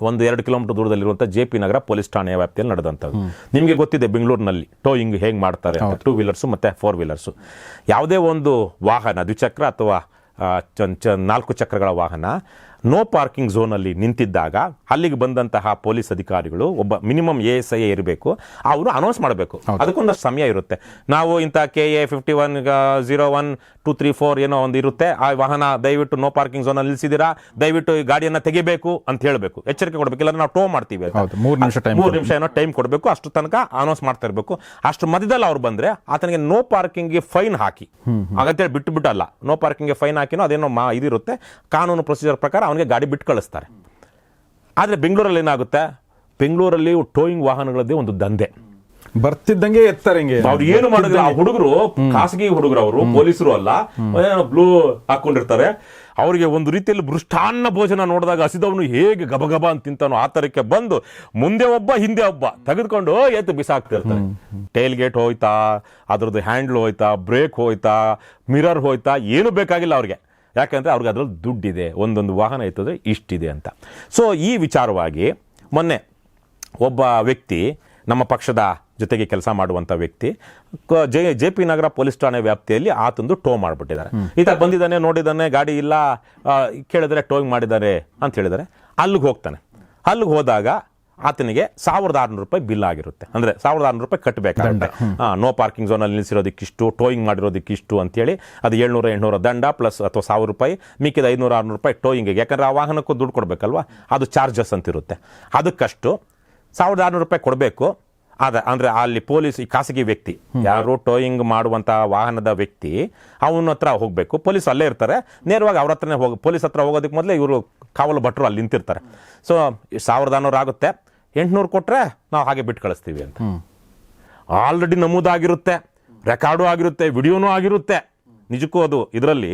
1-2 ಕಿಲೋಮೀಟರ್ ದೂರದಲ್ಲಿರುವಂಥ JP ನಗರ ಪೊಲೀಸ್ ಠಾಣೆಯ ವ್ಯಾಪ್ತಿಯಲ್ಲಿ ನಡೆದಂಥದ್ದು. ನಿಮಗೆ ಗೊತ್ತಿದೆ ಬೆಂಗಳೂರಿನಲ್ಲಿ ಟೋಯಿಂಗ್ ಹೇಗೆ ಮಾಡ್ತಾರೆ, 2 ವೀಲರ್ಸು ಮತ್ತು 4 ವೀಲರ್ಸು. ಯಾವುದೇ ಒಂದು ವಾಹನ, ದ್ವಿಚಕ್ರ ಅಥವಾ 4 ಚಕ್ರಗಳ ವಾಹನ ನೋ ಪಾರ್ಕಿಂಗ್ ಝೋನಲ್ಲಿ ನಿಂತಿದ್ದಾಗ ಅಲ್ಲಿಗೆ ಬಂದಂತಹ ಪೊಲೀಸ್ ಅಧಿಕಾರಿಗಳು, ಒಬ್ಬ ಮಿನಿಮಮ್ ASI ಇರಬೇಕು, ಅವರು ಅನೌನ್ಸ್ ಮಾಡಬೇಕು. ಅದಕ್ಕೊಂದಷ್ಟು ಸಮಯ ಇರುತ್ತೆ. ನಾವು ಇಂಥ KA 5101-234 ಏನೋ ಒಂದು ಇರುತ್ತೆ, ಆ ವಾಹನ ದಯವಿಟ್ಟು ನೋ ಪಾರ್ಕಿಂಗ್ ಝೋನಲ್ಲಿ ನಿಲ್ಲಿಸಿದ್ದೀರಾ, ದಯವಿಟ್ಟು ಈ ಗಾಡಿಯನ್ನು ತೆಗಿಬೇಕು ಅಂತ ಹೇಳಬೇಕು, ಎಚ್ಚರಿಕೆ ಕೊಡಬೇಕು. ಇಲ್ಲ ನಾವು ಟೋ ಮಾಡ್ತೀವಿ, 3 ನಿಮಿಷ ಏನೋ ಟೈಮ್ ಕೊಡಬೇಕು, ಅಷ್ಟು ತನಕ ಅನೌನ್ಸ್ ಮಾಡ್ತಾ ಇರಬೇಕು. ಅಷ್ಟು ಮಧ್ಯದಲ್ಲಿ ಅವ್ರು ಬಂದ್ರೆ ಆತನಿಗೆ ನೋ ಪಾರ್ಕಿಂಗ್ಗೆ ಫೈನ್ ಹಾಕಿ, ಹಾಗಂತೇಳಿ ಬಿಟ್ಟು ಅಲ್ಲ, ನೋ ಪಾರ್ಕಿಂಗ್ಗೆ ಫೈನ್ ಹಾಕಿನೋ ಅದೇನೋ ಇದಿರುತ್ತೆ, ಕಾನೂನು ಪ್ರೊಸೀಜರ್ ಪ್ರಕಾರ ಅವನಿಗೆ ಗಾಡಿ ಬಿಟ್ಟು ಕಳಿಸ್ತಾರೆ. ಆದರೆ ಬೆಂಗಳೂರಲ್ಲಿ ಏನಾಗುತ್ತೆ, ಬೆಂಗಳೂರಲ್ಲಿ ಟೋಯಿಂಗ್ ವಾಹನಗಳದ್ದೇ ಒಂದು ದಂಧೆ. ಬರ್ತಿದ್ದಂಗೆ ಎತ್ತಾರೆ, ಅವ್ರು ಏನು ಮಾಡಿದ್ರೆ ಆ ಹುಡುಗರು, ಖಾಸಗಿ ಹುಡುಗರು, ಅವರು ಪೊಲೀಸರು ಅಲ್ಲ, ಬ್ಲೂ ಹಾಕೊಂಡಿರ್ತಾರೆ. ಅವರಿಗೆ ಒಂದು ರೀತಿಯಲ್ಲಿ ಮೃಷ್ಟಾನ್ನ ಭೋಜನ ನೋಡಿದಾಗ ಹಸಿದವನು ಹೇಗೆ ಗಬಗಬ ಅಂತ ತಿಂತಾನೋ ಆ ತರಕ್ಕೆ ಬಂದು ಮುಂದೆ ಒಬ್ಬ ಹಿಂದೆ ಒಬ್ಬ ತೆಗೆದುಕೊಂಡು ಎತ್ತು ಬಿಸಾಕ್ತಿರ್ತಾರೆ. ಟೈಲ್ ಗೇಟ್ ಹೋಯ್ತಾ, ಅದ್ರದ್ದು ಹ್ಯಾಂಡ್ಲ್ ಹೋಯ್ತಾ, ಬ್ರೇಕ್ ಹೋಯ್ತಾ, ಮಿರರ್ ಹೋಯ್ತಾ, ಏನು ಬೇಕಾಗಿಲ್ಲ ಅವ್ರಿಗೆ. ಯಾಕೆಂದರೆ ಅವ್ರಿಗೆ ಅದರಲ್ಲಿ ದುಡ್ಡಿದೆ, ಒಂದೊಂದು ವಾಹನ ಇರ್ತದೆ ಇಷ್ಟಿದೆ ಅಂತ. ಸೊ ಈ ವಿಚಾರವಾಗಿ ಮೊನ್ನೆ ಒಬ್ಬ ವ್ಯಕ್ತಿ, ನಮ್ಮ ಪಕ್ಷದ ಜೊತೆಗೆ ಕೆಲಸ ಮಾಡುವಂಥ ವ್ಯಕ್ತಿ, JP ನಗರ ಪೊಲೀಸ್ ಠಾಣೆ ವ್ಯಾಪ್ತಿಯಲ್ಲಿ ಆತಂದು ಟೋ ಮಾಡಿಬಿಟ್ಟಿದ್ದಾರೆ. ಈತ ಬಂದಿದ್ದಾನೆ, ನೋಡಿದ್ದಾನೆ, ಗಾಡಿ ಇಲ್ಲ, ಕೇಳಿದರೆ ಟೋಯಿಂಗ್ ಮಾಡಿದ್ದಾರೆ ಅಂತ ಹೇಳಿದರೆ ಅಲ್ಲಿಗೆ ಹೋಗ್ತಾನೆ. ಅಲ್ಲಿಗೆ ಹೋದಾಗ ಆತನಿಗೆ 1600 ರೂಪಾಯಿ ಬಿಲ್ ಆಗಿರುತ್ತೆ. ಅಂದರೆ 1600 ರೂಪಾಯಿ ಕಟ್ಟಬೇಕಾಗುತ್ತೆ. ನೋ ಪಾರ್ಕಿಂಗ್ ಝೋನಲ್ಲಿ ನಿಲ್ಲಿಸಿರೋದಕ್ಕಿಷ್ಟು, ಟೋಯಿಂಗ್ ಮಾಡಿರೋದಕ್ಕಿಷ್ಟು ಅಂತೇಳಿ ಅದು 700-800 ದಂಡ ಪ್ಲಸ್ ಅಥವಾ 1000 ರೂಪಾಯಿ, ಮಿಕ್ಕಿದ 500-600 ರೂಪಾಯಿ ಟೋಯಿಂಗಿಗೆ. ಯಾಕಂದರೆ ಆ ವಾಹನಕ್ಕೂ ದುಡ್ಡು ಕೊಡಬೇಕಲ್ವ, ಅದು ಚಾರ್ಜಸ್ ಅಂತಿರುತ್ತೆ. ಅದಕ್ಕಷ್ಟು 1600 ರೂಪಾಯಿ ಕೊಡಬೇಕು. ಅಂದರೆ ಅಲ್ಲಿ ಪೊಲೀಸ್, ಈ ಖಾಸಗಿ ವ್ಯಕ್ತಿ ಯಾರು ಟೋಯಿಂಗ್ ಮಾಡುವಂಥ ವಾಹನದ ವ್ಯಕ್ತಿ, ಅವನ ಹತ್ರ ಹೋಗಬೇಕು. ಪೊಲೀಸ್ ಅಲ್ಲೇ ಇರ್ತಾರೆ, ನೇರವಾಗಿ ಅವ್ರ ಹತ್ರನೇ ಪೊಲೀಸ್ ಹತ್ರ ಹೋಗೋದಕ್ಕೆ ಮೊದಲೇ ಇವರು ಕಾವಲು ಭಟ್ರು ಅಲ್ಲಿ ನಿಂತಿರ್ತಾರೆ. ಸೊ 1600 ಆಗುತ್ತೆ, 800 ಕೊಟ್ಟರೆ ನಾವು ಹಾಗೆ ಬಿಟ್ಟು ಕಳಿಸ್ತೀವಿ ಅಂತ ಆಲ್ರೆಡಿ ನಮೂದಾಗಿರುತ್ತೆ, ರೆಕಾರ್ಡು ಆಗಿರುತ್ತೆ, ವಿಡಿಯೋನೂ ಆಗಿರುತ್ತೆ. ನಿಜಕ್ಕೂ ಅದು ಇದರಲ್ಲಿ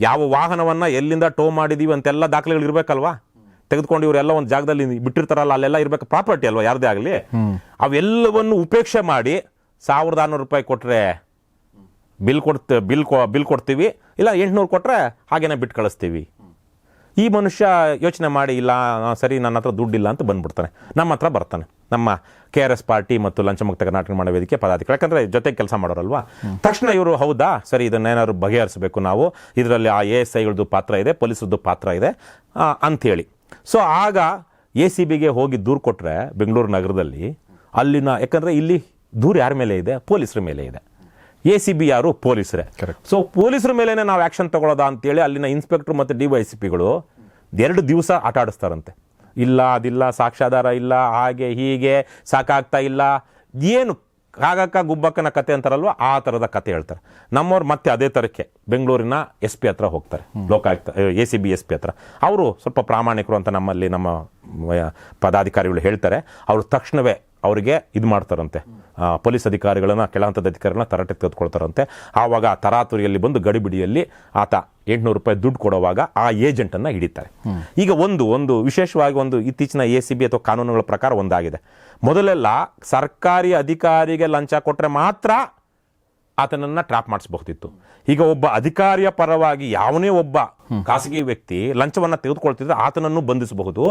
ಯಾವ ವಾಹನವನ್ನು ಎಲ್ಲಿಂದ ಟೋ ಮಾಡಿದೀವಿ ಅಂತೆಲ್ಲ ದಾಖಲೆಗಳು ಇರಬೇಕಲ್ವಾ. ತೆಗೆದುಕೊಂಡು ಇವರೆಲ್ಲ ಒಂದು ಜಾಗದಲ್ಲಿ ಬಿಟ್ಟಿರ್ತಾರಲ್ಲ, ಅಲ್ಲೆಲ್ಲ ಇರಬೇಕು, ಪ್ರಾಪರ್ಟಿ ಅಲ್ವಾ ಯಾರದೇ ಆಗಲಿ. ಅವೆಲ್ಲವನ್ನು ಉಪೇಕ್ಷೆ ಮಾಡಿ 1600 ರೂಪಾಯಿ ಕೊಟ್ಟರೆ ಬಿಲ್ ಕೊಡ್ತೀವಿ, ಇಲ್ಲ 800 ಕೊಟ್ಟರೆ ಹಾಗೇನೆ ಬಿಟ್ಟು ಕಳಿಸ್ತೀವಿ. ಈ ಮನುಷ್ಯ ಯೋಚನೆ ಮಾಡಿ, ಇಲ್ಲ ಸರಿ ನನ್ನ ಹತ್ರ ದುಡ್ಡಿಲ್ಲ ಅಂತ ಬಂದ್ಬಿಡ್ತಾನೆ. ನಮ್ಮ ಹತ್ರ ಬರ್ತಾನೆ, ನಮ್ಮ KRS ಪಾರ್ಟಿ ಮತ್ತು ಲಂಚಮುಕ್ತ ಕರ್ನಾಟಕ ಮಾಡೋ ವೇದಿಕೆ ಪದಾಧಿಕಾರಿ, ಯಾಕಂದರೆ ಜೊತೆಗೆ ಕೆಲಸ ಮಾಡೋರಲ್ವಾ. ತಕ್ಷಣ ಇವರು, ಹೌದಾ ಸರಿ, ಇದನ್ನೇನಾದ್ರು ಬಗೆಹರಿಸಬೇಕು ನಾವು, ಇದರಲ್ಲಿ ಆ ASIಗಳದ್ದು ಪಾತ್ರ ಇದೆ, ಪೊಲೀಸರದ್ದು ಪಾತ್ರ ಇದೆ ಅಂಥೇಳಿ. ಸೊ ಆಗ ACBಗೆ ಹೋಗಿ ದೂರು ಕೊಟ್ಟರೆ ಬೆಂಗಳೂರು ನಗರದಲ್ಲಿ, ಅಲ್ಲಿನ, ಯಾಕಂದರೆ ಇಲ್ಲಿ ದೂರು ಯಾರ ಮೇಲೆ ಇದೆ, ಪೊಲೀಸರ ಮೇಲೆ ಇದೆ. ACB ಯಾರು, ಪೊಲೀಸರೇ. ಸೊ ಪೊಲೀಸರ ಮೇಲೇ ನಾವು ಆ್ಯಕ್ಷನ್ ತಗೊಳ್ಳೋದಾ ಅಂತೇಳಿ ಅಲ್ಲಿನ ಇನ್ಸ್ಪೆಕ್ಟರ್ ಮತ್ತು DYSPಗಳು 2 ದಿವಸ ಆಟ ಆಡಿಸ್ತಾರಂತೆ. ಇಲ್ಲ ಅದಿಲ್ಲ, ಸಾಕ್ಷ್ಯಾಧಾರ ಇಲ್ಲ, ಹಾಗೆ ಹೀಗೆ, ಸಾಕಾಗ್ತಾ ಇಲ್ಲ, ಏನು ಕಾಗಕ್ಕ ಗುಬ್ಬಕ್ಕನ ಕತೆ ಅಂತಾರಲ್ವ, ಆ ಥರದ ಕತೆ ಹೇಳ್ತಾರೆ. ನಮ್ಮವ್ರು ಮತ್ತೆ ಅದೇ ಥರಕ್ಕೆ ಬೆಂಗಳೂರಿನ SP ಹತ್ರ ಹೋಗ್ತಾರೆ, ಲೋಕಾಯುಕ್ತ ACB SP ಹತ್ರ. ಅವರು ಸ್ವಲ್ಪ ಪ್ರಾಮಾಣಿಕರು ಅಂತ ನಮ್ಮಲ್ಲಿ ನಮ್ಮ ಪದಾಧಿಕಾರಿಗಳು ಹೇಳ್ತಾರೆ. ಅವರು ತಕ್ಷಣವೇ ಅವರಿಗೆ ಇದು ಮಾಡ್ತಾರಂತೆ, ಪೊಲೀಸ್ ಅಧಿಕಾರಿಗಳನ್ನ, ಕೆಳಹಂತದ ಅಧಿಕಾರಿಗಳನ್ನ ತರಾಟೆ ತೆಗೆದುಕೊಳ್ತಾರಂತೆ. ಆವಾಗ ತರಾತುರಿಯಲ್ಲಿ ಬಂದು ಗಡಿಬಿಡಿಯಲ್ಲಿ ಆತ 800 ರೂಪಾಯಿ ದುಡ್ಡು ಕೊಡುವಾಗ ಆ ಏಜೆಂಟನ್ನು ಹಿಡಿತಾರೆ. ಈಗ ಒಂದು ವಿಶೇಷವಾಗಿ ಒಂದು ಇತ್ತೀಚಿನ ACB ಅಥವಾ ಕಾನೂನುಗಳ ಪ್ರಕಾರ ಒಂದಾಗಿದೆ. ಮೊದಲೆಲ್ಲ ಸರ್ಕಾರಿ ಅಧಿಕಾರಿಗೆ ಲಂಚ ಕೊಟ್ಟರೆ ಮಾತ್ರ ಆತನನ್ನು ಟ್ರ್ಯಾಪ್ ಮಾಡಿಸಬಹುದಿತ್ತು. ಈಗ ಒಬ್ಬ ಅಧಿಕಾರಿಯ ಪರವಾಗಿ ಯಾವನೇ ಒಬ್ಬ ಖಾಸಗಿ ವ್ಯಕ್ತಿ ಲಂಚವನ್ನು ತೆಗೆದುಕೊಳ್ತಿದ್ರೆ ಆತನನ್ನು ಬಂಧಿಸಬಹುದು.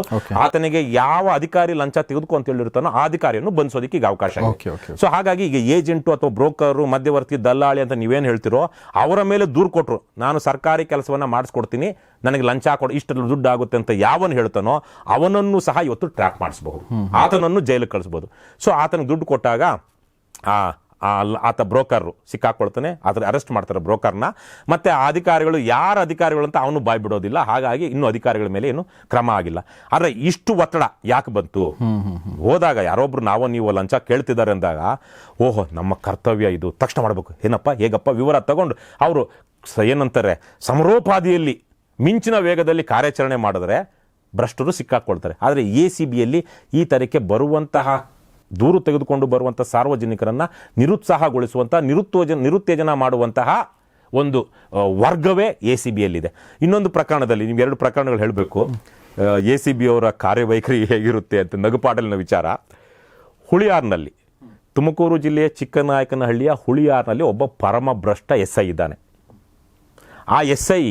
ಆತನಿಗೆ ಯಾವ ಅಧಿಕಾರಿ ಲಂಚ ತೆಗೆದುಕೊ ಅಂತ ಹೇಳಿರ್ತಾನೋ ಆ ಅಧಿಕಾರಿಯನ್ನು ಬಂಧಿಸೋದಕ್ಕೆ ಈಗ ಅವಕಾಶ ಇದೆ. ಸೊ ಹಾಗಾಗಿ ಈಗ ಏಜೆಂಟು ಅಥವಾ ಬ್ರೋಕರು, ಮಧ್ಯವರ್ತಿ, ದಲ್ಲಾಳಿ ಅಂತ ನೀವೇನು ಹೇಳ್ತಿರೋ ಅವರ ಮೇಲೆ ದೂರು ಕೊಟ್ಟರು, ನಾನು ಸರ್ಕಾರಿ ಕೆಲಸವನ್ನ ಮಾಡಿಸ್ಕೊಡ್ತೀನಿ, ನನಗೆ ಲಂಚ ಕೊಡು, ಇಷ್ಟು ದುಡ್ಡು ಆಗುತ್ತೆ ಅಂತ ಯಾವನು ಹೇಳ್ತಾನೋ ಅವನನ್ನು ಸಹ ಇವತ್ತು ಟ್ರ್ಯಾಪ್ ಮಾಡಿಸಬಹುದು, ಆತನನ್ನು ಜೈಲಿಗೆ ಕಳಿಸಬಹುದು. ಸೊ ಆತನಿಗೆ ದುಡ್ಡು ಕೊಟ್ಟಾಗ ಆತ ಬ್ರೋಕರ್ ಸಿಕ್ಕಾಕೊಳ್ತಾನೆ, ಆತ ಅರೆಸ್ಟ್ ಮಾಡ್ತಾರೆ ಬ್ರೋಕರ್ನ. ಮತ್ತೆ ಆ ಅಧಿಕಾರಿಗಳು ಯಾರ ಅಧಿಕಾರಿಗಳು ಅಂತ ಅವನು ಬಾಯ್ ಬಿಡೋದಿಲ್ಲ. ಹಾಗಾಗಿ ಇನ್ನೂ ಅಧಿಕಾರಿಗಳ ಮೇಲೆ ಏನು ಕ್ರಮ ಆಗಿಲ್ಲ. ಆದರೆ ಇಷ್ಟು ಒತ್ತಡ ಯಾಕೆ ಬಂತು? ಹೋದಾಗ ಯಾರೊಬ್ರು ನೀವು ಲಂಚ ಕೇಳ್ತಿದ್ದಾರೆ ಅಂದಾಗ, ಓಹೋ ನಮ್ಮ ಕರ್ತವ್ಯ ಇದು, ತಕ್ಷಣ ಮಾಡಬೇಕು, ಏನಪ್ಪ ಹೇಗಪ್ಪ ವಿವರ ತಗೊಂಡು ಅವರು ಏನಂತಾರೆ ಸಮರೋಪಾದಿಯಲ್ಲಿ ಮಿಂಚಿನ ವೇಗದಲ್ಲಿ ಕಾರ್ಯಾಚರಣೆ ಮಾಡಿದ್ರೆ ಭ್ರಷ್ಟರು ಸಿಕ್ಕಾಕೊಳ್ತಾರೆ. ಆದರೆ ACBಯಲ್ಲಿ ಈ ತರಕ್ಕೆ ಬರುವಂತಹ ದೂರು ತೆಗೆದುಕೊಂಡು ಬರುವಂಥ ಸಾರ್ವಜನಿಕರನ್ನು ನಿರುತ್ಸಾಹಗೊಳಿಸುವಂಥ, ನಿರುತ್ತೇಜನ ಮಾಡುವಂತಹ ಒಂದು ವರ್ಗವೇ ACBಯಲ್ಲಿದೆ. ಇನ್ನೊಂದು ಪ್ರಕರಣದಲ್ಲಿ ನೀವು 2 ಪ್ರಕರಣಗಳು ಹೇಳಬೇಕು. ACBಯವರ ಕಾರ್ಯವೈಖರಿ ಹೇಗಿರುತ್ತೆ ಅಂತ ನಗುಪಾಡಲಿನ ವಿಚಾರ. ಹುಳಿಯಾರ್ನಲ್ಲಿ, ತುಮಕೂರು ಜಿಲ್ಲೆಯ ಚಿಕ್ಕನಾಯಕನಹಳ್ಳಿಯ ಹುಳಿಯಾರ್ನಲ್ಲಿ ಒಬ್ಬ ಪರಮ ಭ್ರಷ್ಟ SI ಇದ್ದಾನೆ. ಆ SI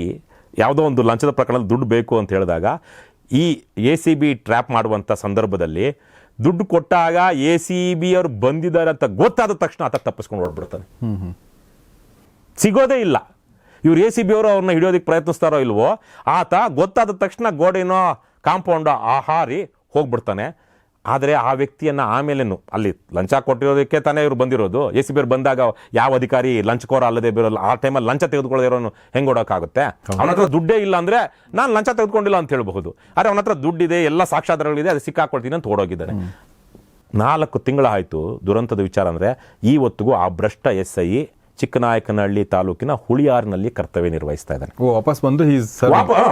ಯಾವುದೋ ಒಂದು ಲಂಚದ ಪ್ರಕರಣದಲ್ಲಿ ದುಡ್ಡು ಬೇಕು ಅಂತ ಹೇಳಿದಾಗ ಈ ACB ಟ್ರ್ಯಾಪ್ ಮಾಡುವಂಥ ಸಂದರ್ಭದಲ್ಲಿ ದುಡ್ಡು ಕೊಟ್ಟಾಗ ACBಯವರು ಬಂದಿದ್ದಾರೆ ಅಂತ ಗೊತ್ತಾದ ತಕ್ಷಣ ಆತ ತಪ್ಪಿಸ್ಕೊಂಡು ಹೊರಡ್ಬಿಡ್ತಾನೆ, ಸಿಗೋದೇ ಇಲ್ಲ. ಇವ್ರು ACBಯವರು ಅವ್ರನ್ನ ಹಿಡಿಯೋದಕ್ಕೆ ಪ್ರಯತ್ನಿಸ್ತಾರೋ ಇಲ್ವೋ, ಆತ ಗೊತ್ತಾದ ತಕ್ಷಣ ಗೋಡೆನೋ ಕಾಂಪೌಂಡ್ ಹಾರಿ ಹೋಗ್ಬಿಡ್ತಾನೆ. ಆದರೆ ಆ ವ್ಯಕ್ತಿಯನ್ನು ಆಮೇಲೇನು ಅಲ್ಲಿ ಲಂಚ ಕೊಟ್ಟಿರೋದಕ್ಕೆ ತಾನೇ ಇವರು ಬಂದಿರೋದು. ACBಯವರು ಬಂದಾಗ ಯಾವ ಅಧಿಕಾರಿ ಲಂಚಕೋರ ಅಲ್ಲದೆ ಬರೋಲ್ಲ. ಆ ಟೈಮಲ್ಲಿ ಲಂಚ ತೆಗೆದುಕೊಳ್ಳೋದಿರೋನು ಹೆಂಗೆ ಓಡೋಕ್ಕಾಗುತ್ತೆ? ಅವನ ಹತ್ರ ದುಡ್ಡೇ ಇಲ್ಲ ಅಂದರೆ ನಾನು ಲಂಚ ತೆಗೆದುಕೊಂಡಿಲ್ಲ ಅಂತ ಹೇಳ್ಬಹುದು. ಆದರೆ ಅವನ ಹತ್ರ ದುಡ್ಡಿದೆ, ಎಲ್ಲ ಸಾಕ್ಷ್ಯಾಧಾರಗಳಿದೆ, ಅದು ಸಿಕ್ಕಾಕೊಳ್ತೀನಿ ಅಂತ ಓಡೋಗಿದ್ದಾನೆ. 4 ತಿಂಗಳಾಯಿತು. ದುರಂತದ ವಿಚಾರ ಅಂದರೆ ಇವತ್ತಿಗೂ ಆ ಭ್ರಷ್ಟ SI ಚಿಕ್ಕನಾಯಕನಹಳ್ಳಿ ತಾಲೂಕಿನ ಹುಳಿಯಾರ್ನಲ್ಲಿ ಕರ್ತವ್ಯ ನಿರ್ವಹಿಸ್ತಾ ಇದ್ದಾನೆ. ವಾಪಸ್ ಬಂದು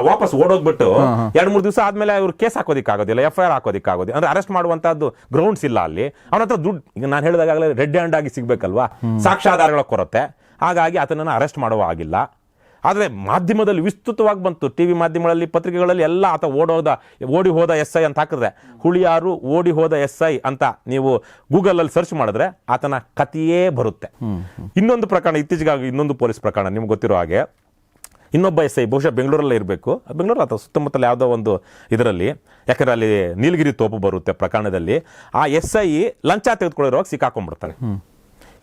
ವಾಪಸ್ ಓಡೋಗ್ಬಿಟ್ಟು 2-3 ದಿವಸ ಆದ್ಮೇಲೆ ಇವ್ರು ಕೇಸ್ ಹಾಕೋದಿಕ್ಕಾಗೋದಿಲ್ಲ, FIR ಹಾಕೋದಿಕ್ಕಾಗೋದಿಲ್ಲ, ಅಂದ್ರೆ ಅರೆಸ್ಟ್ ಮಾಡುವಂತಹದ್ದು ಗ್ರೌಂಡ್ಸ್ ಇಲ್ಲ ಅಲ್ಲಿ. ಅವನ ಹತ್ರ ದುಡ್ಡು, ಈಗ ನಾನು ಹೇಳಿದಾಗಲೇ ರೆಡ್ ಹ್ಯಾಂಡ್ ಆಗಿ ಸಿಗ್ಬೇಕಲ್ವಾ, ಸಾಕ್ಷ್ಯಾಧಾರಗಳ ಕೊರತೆ. ಹಾಗಾಗಿ ಆತನನ್ನು ಅರೆಸ್ಟ್ ಮಾಡುವ ಆಗಿಲ್ಲ. ಆದರೆ ಮಾಧ್ಯಮದಲ್ಲಿ ವಿಸ್ತೃತವಾಗಿ ಬಂತು, TV ಮಾಧ್ಯಮಗಳಲ್ಲಿ, ಪತ್ರಿಕೆಗಳಲ್ಲಿ ಎಲ್ಲ ಆತ ಓಡಿ ಹೋದ SI ಅಂತ ಹಾಕಿದ್ರೆ, ಹುಳಿಯಾರು ಓಡಿ ಹೋದ SI ಅಂತ ನೀವು ಗೂಗಲಲ್ಲಿ ಸರ್ಚ್ ಮಾಡಿದ್ರೆ ಆತನ ಕಥೆಯೇ ಬರುತ್ತೆ. ಇನ್ನೊಂದು ಪ್ರಕರಣ, ಇತ್ತೀಚೆಗಾಗಿ ಇನ್ನೊಂದು ಪೊಲೀಸ್ ಪ್ರಕರಣ ನಿಮ್ಗೆ ಗೊತ್ತಿರೋ ಹಾಗೆ, ಇನ್ನೊಬ್ಬ SI ಬಹುಶಃ ಬೆಂಗಳೂರಲ್ಲೇ ಇರಬೇಕು, ಬೆಂಗಳೂರು ಅಥವಾ ಸುತ್ತಮುತ್ತಲ ಯಾವುದೋ ಒಂದು ಇದರಲ್ಲಿ, ಯಾಕಂದ್ರೆ ಅಲ್ಲಿ ನೀಲಗಿರಿ ತೋಪು ಬರುತ್ತೆ ಪ್ರಕರಣದಲ್ಲಿ. ಆ SI ಲಂಚ ತೆಗೆದುಕೊಳ್ಳಿರುವಾಗ ಸಿಕ್ಕಾಕೊಂಡ್ಬಿಡ್ತಾನೆ.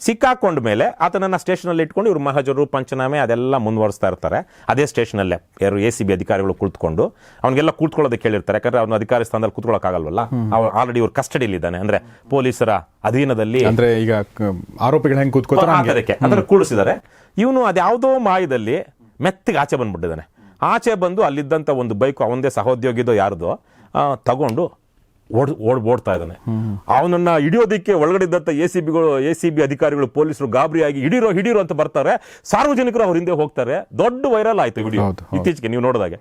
ಸಿಕ್ಕಾಕೊಂಡ ಮೇಲೆ ಆತನನ್ನು ಸ್ಟೇಷನಲ್ಲಿ ಇಟ್ಕೊಂಡು ಇವರು ಮಹಜರು, ಪಂಚನಾಮೆ ಅದೆಲ್ಲ ಮುಂದುವರಿಸ್ತಾ ಇರ್ತಾರೆ. ಅದೇ ಸ್ಟೇಷನಲ್ಲೇ ಯಾರು ACB ಅಧಿಕಾರಿಗಳು ಕುಳಿತುಕೊಂಡು ಅವನಿಗೆಲ್ಲ ಕೂತ್ಕೊಳ್ಳೋದಕ್ಕೆ ಹೇಳಿರ್ತಾರೆ. ಯಾಕಂದ್ರೆ ಅವನು ಅಧಿಕಾರಿ ಸ್ಥಾನದಲ್ಲಿ ಕೂತ್ಕೊಳ್ಳೋಕ್ಕಾಗಲ್ವಲ್ಲ, ಆಲ್ರೆಡಿ ಇವ್ರು ಕಸ್ಟಡಿಯಲ್ಲಿದ್ದಾನೆ, ಅಂದ್ರೆ ಪೊಲೀಸರ ಅಧೀನದಲ್ಲಿ. ಅಂದ್ರೆ ಈಗ ಆರೋಪಿಗಳು ಹೆಂಗೆ ಕೂತ್ಕೋತಾರೆ ಅದರ ಕೂಡಿಸಿದ್ದಾರೆ. ಇವನು ಅದ್ಯಾವುದೋ ಮಾಯದಲ್ಲಿ ಮೆತ್ತಿಗೆ ಆಚೆ ಬಂದ್ಬಿಟ್ಟಿದ್ದಾನೆ. ಆಚೆ ಬಂದು ಅಲ್ಲಿದ್ದಂಥ ಒಂದು ಬೈಕು ಅವಂದೇ ಸಹೋದ್ಯೋಗಿದೋ ಯಾರ್ದೋ ತಗೊಂಡು ಓಡ್ತಾ ಇದ್ದಾನೆ. ಅವನನ್ನ ಹಿಡಿಯೋದಿಕ್ಕೆ ಒಳಗಡೆ ಇದ್ದಂಥ ACB ಅಧಿಕಾರಿಗಳು, ಪೊಲೀಸರು ಗಾಬರಿಯಾಗಿ ಹಿಡೀರೋ ಅಂತ ಬರ್ತಾರೆ. ಸಾರ್ವಜನಿಕರು ಅವ್ರ ಹಿಂದೆ ಹೋಗ್ತಾರೆ. ದೊಡ್ಡ ವೈರಲ್ ಆಯ್ತು ವಿಡಿಯೋ ಇತ್ತೀಚೆಗೆ ನೀವು ನೋಡಿದಾಗೆ.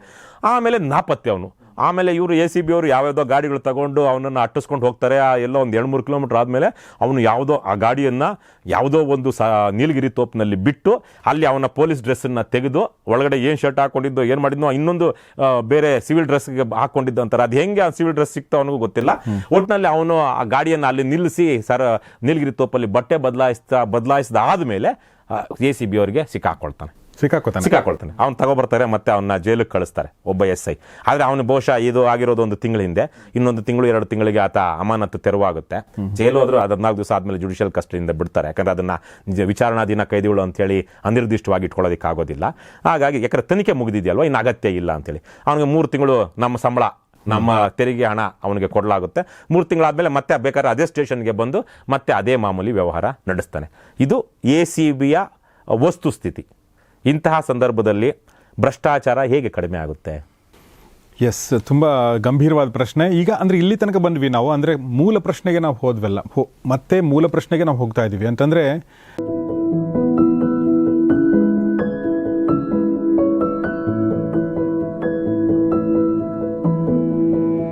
ಆಮೇಲೆ ನಾಪತ್ತೆ ಅವನು. ಆಮೇಲೆ ಇವರು ACBಯವರು ಯಾವ್ಯಾವುದೋ ಗಾಡಿಗಳು ತಗೊಂಡು ಅವನನ್ನು ಅಟ್ಟಿಸ್ಕೊಂಡು ಹೋಗ್ತಾರೆ. ಎಲ್ಲೋ ಒಂದು 2-3 ಕಿಲೋಮೀಟರ್ ಆದಮೇಲೆ ಅವನು ಯಾವುದೋ ಆ ಗಾಡಿಯನ್ನು ಯಾವುದೋ ಒಂದು ನೀಲಗಿರಿ ತೋಪಿನಲ್ಲಿ ಬಿಟ್ಟು ಅಲ್ಲಿ ಅವನ ಪೊಲೀಸ್ ಡ್ರೆಸ್ಸನ್ನು ತೆಗೆದು ಒಳಗಡೆ ಏನು ಶರ್ಟ್ ಹಾಕೊಂಡಿದ್ದೋ ಏನು ಮಾಡಿದ್ನೋ ಇನ್ನೊಂದು ಬೇರೆ ಸಿವಿಲ್ ಡ್ರೆಸ್ಗೆ ಹಾಕೊಂಡಿದ್ದ ಅಂತಾರೆ. ಅದು ಹೆಂಗೆ ಆ ಸಿವಿಲ್ ಡ್ರೆಸ್ ಸಿಕ್ತೋ ಅವನಿಗೂ ಗೊತ್ತಿಲ್ಲ. ಒಟ್ಟಿನಲ್ಲಿ ಅವನು ಆ ಗಾಡಿಯನ್ನು ಅಲ್ಲಿ ನಿಲ್ಲಿಸಿ ನೀಲಗಿರಿ ತೋಪಲ್ಲಿ ಬಟ್ಟೆ ಬದಲಾಯಿಸಿದ ಆದಮೇಲೆ ACBಯವರಿಗೆ ಸಿಕ್ಕಾಕೊಳ್ತಾನೆ. ಅವ್ನು ತಗೊಬರ್ತಾರೆ, ಮತ್ತೆ ಅವನ್ನ ಜೈಲಿಗೆ ಕಳಿಸ್ತಾರೆ, ಒಬ್ಬ SI. ಆದರೆ ಅವನು ಬಹುಶಃ ಇದು ಆಗಿರೋದು 1 ತಿಂಗಳ ಹಿಂದೆ. ಇನ್ನೊಂದು 2 ತಿಂಗಳಿಗೆ ಆತ ಅಮಾನತು ತೆರವಾಗುತ್ತೆ. ಜೈಲು ಹೋದ್ರು 14 ದಿವಸ ಆದಮೇಲೆ ಜುಡಿಷಿಯಲ್ ಕಸ್ಟಡಿಯಿಂದ ಬಿಡ್ತಾರೆ. ಯಾಕಂದ್ರೆ ಅದನ್ನ ವಿಚಾರಣಾಧೀನ ಕೈದಿಗಳು ಅಂತೇಳಿ ಅನಿರ್ದಿಷ್ಟವಾಗಿ ಇಟ್ಕೊಳ್ಳೋದಕ್ಕೆ ಆಗೋದಿಲ್ಲ. ಹಾಗಾಗಿ ಯಾಕಂದ್ರೆ ತನಿಖೆ ಮುಗಿದಿದೆಯಲ್ವ, ಇನ್ನು ಅಗತ್ಯ ಇಲ್ಲ ಅಂತೇಳಿ ಅವನಿಗೆ 3 ತಿಂಗಳು ನಮ್ಮ ಸಂಬಳ, ನಮ್ಮ ತೆರಿಗೆ ಹಣ ಅವನಿಗೆ ಕೊಡಲಾಗುತ್ತೆ. 3 ತಿಂಗಳಾದಮೇಲೆ ಮತ್ತೆ ಬೇಕಾದ್ರೆ ಅದೇ ಸ್ಟೇಷನ್ಗೆ ಬಂದು ಮತ್ತೆ ಅದೇ ಮಾಮೂಲಿ ವ್ಯವಹಾರ ನಡೆಸ್ತಾನೆ. ಇದು ACBಯ ವಸ್ತುಸ್ಥಿತಿ. ಇಂತಹ ಸಂದರ್ಭದಲ್ಲಿ ಭ್ರಷ್ಟಾಚಾರ ಹೇಗೆ ಕಡಿಮೆ ಆಗುತ್ತೆ? ಎಸ್, ತುಂಬ ಗಂಭೀರವಾದ ಪ್ರಶ್ನೆ. ಈಗ ಅಂದರೆ ಇಲ್ಲಿ ತನಕ ಬಂದ್ವಿ ನಾವು, ಅಂದರೆ ಮೂಲ ಪ್ರಶ್ನೆಗೆ ನಾವು ಹೋದ್ವಲ್ಲ, ಮತ್ತೆ ಮೂಲ ಪ್ರಶ್ನೆಗೆ ನಾವು ಹೋಗ್ತಾ ಇದ್ದೀವಿ ಅಂತಂದರೆ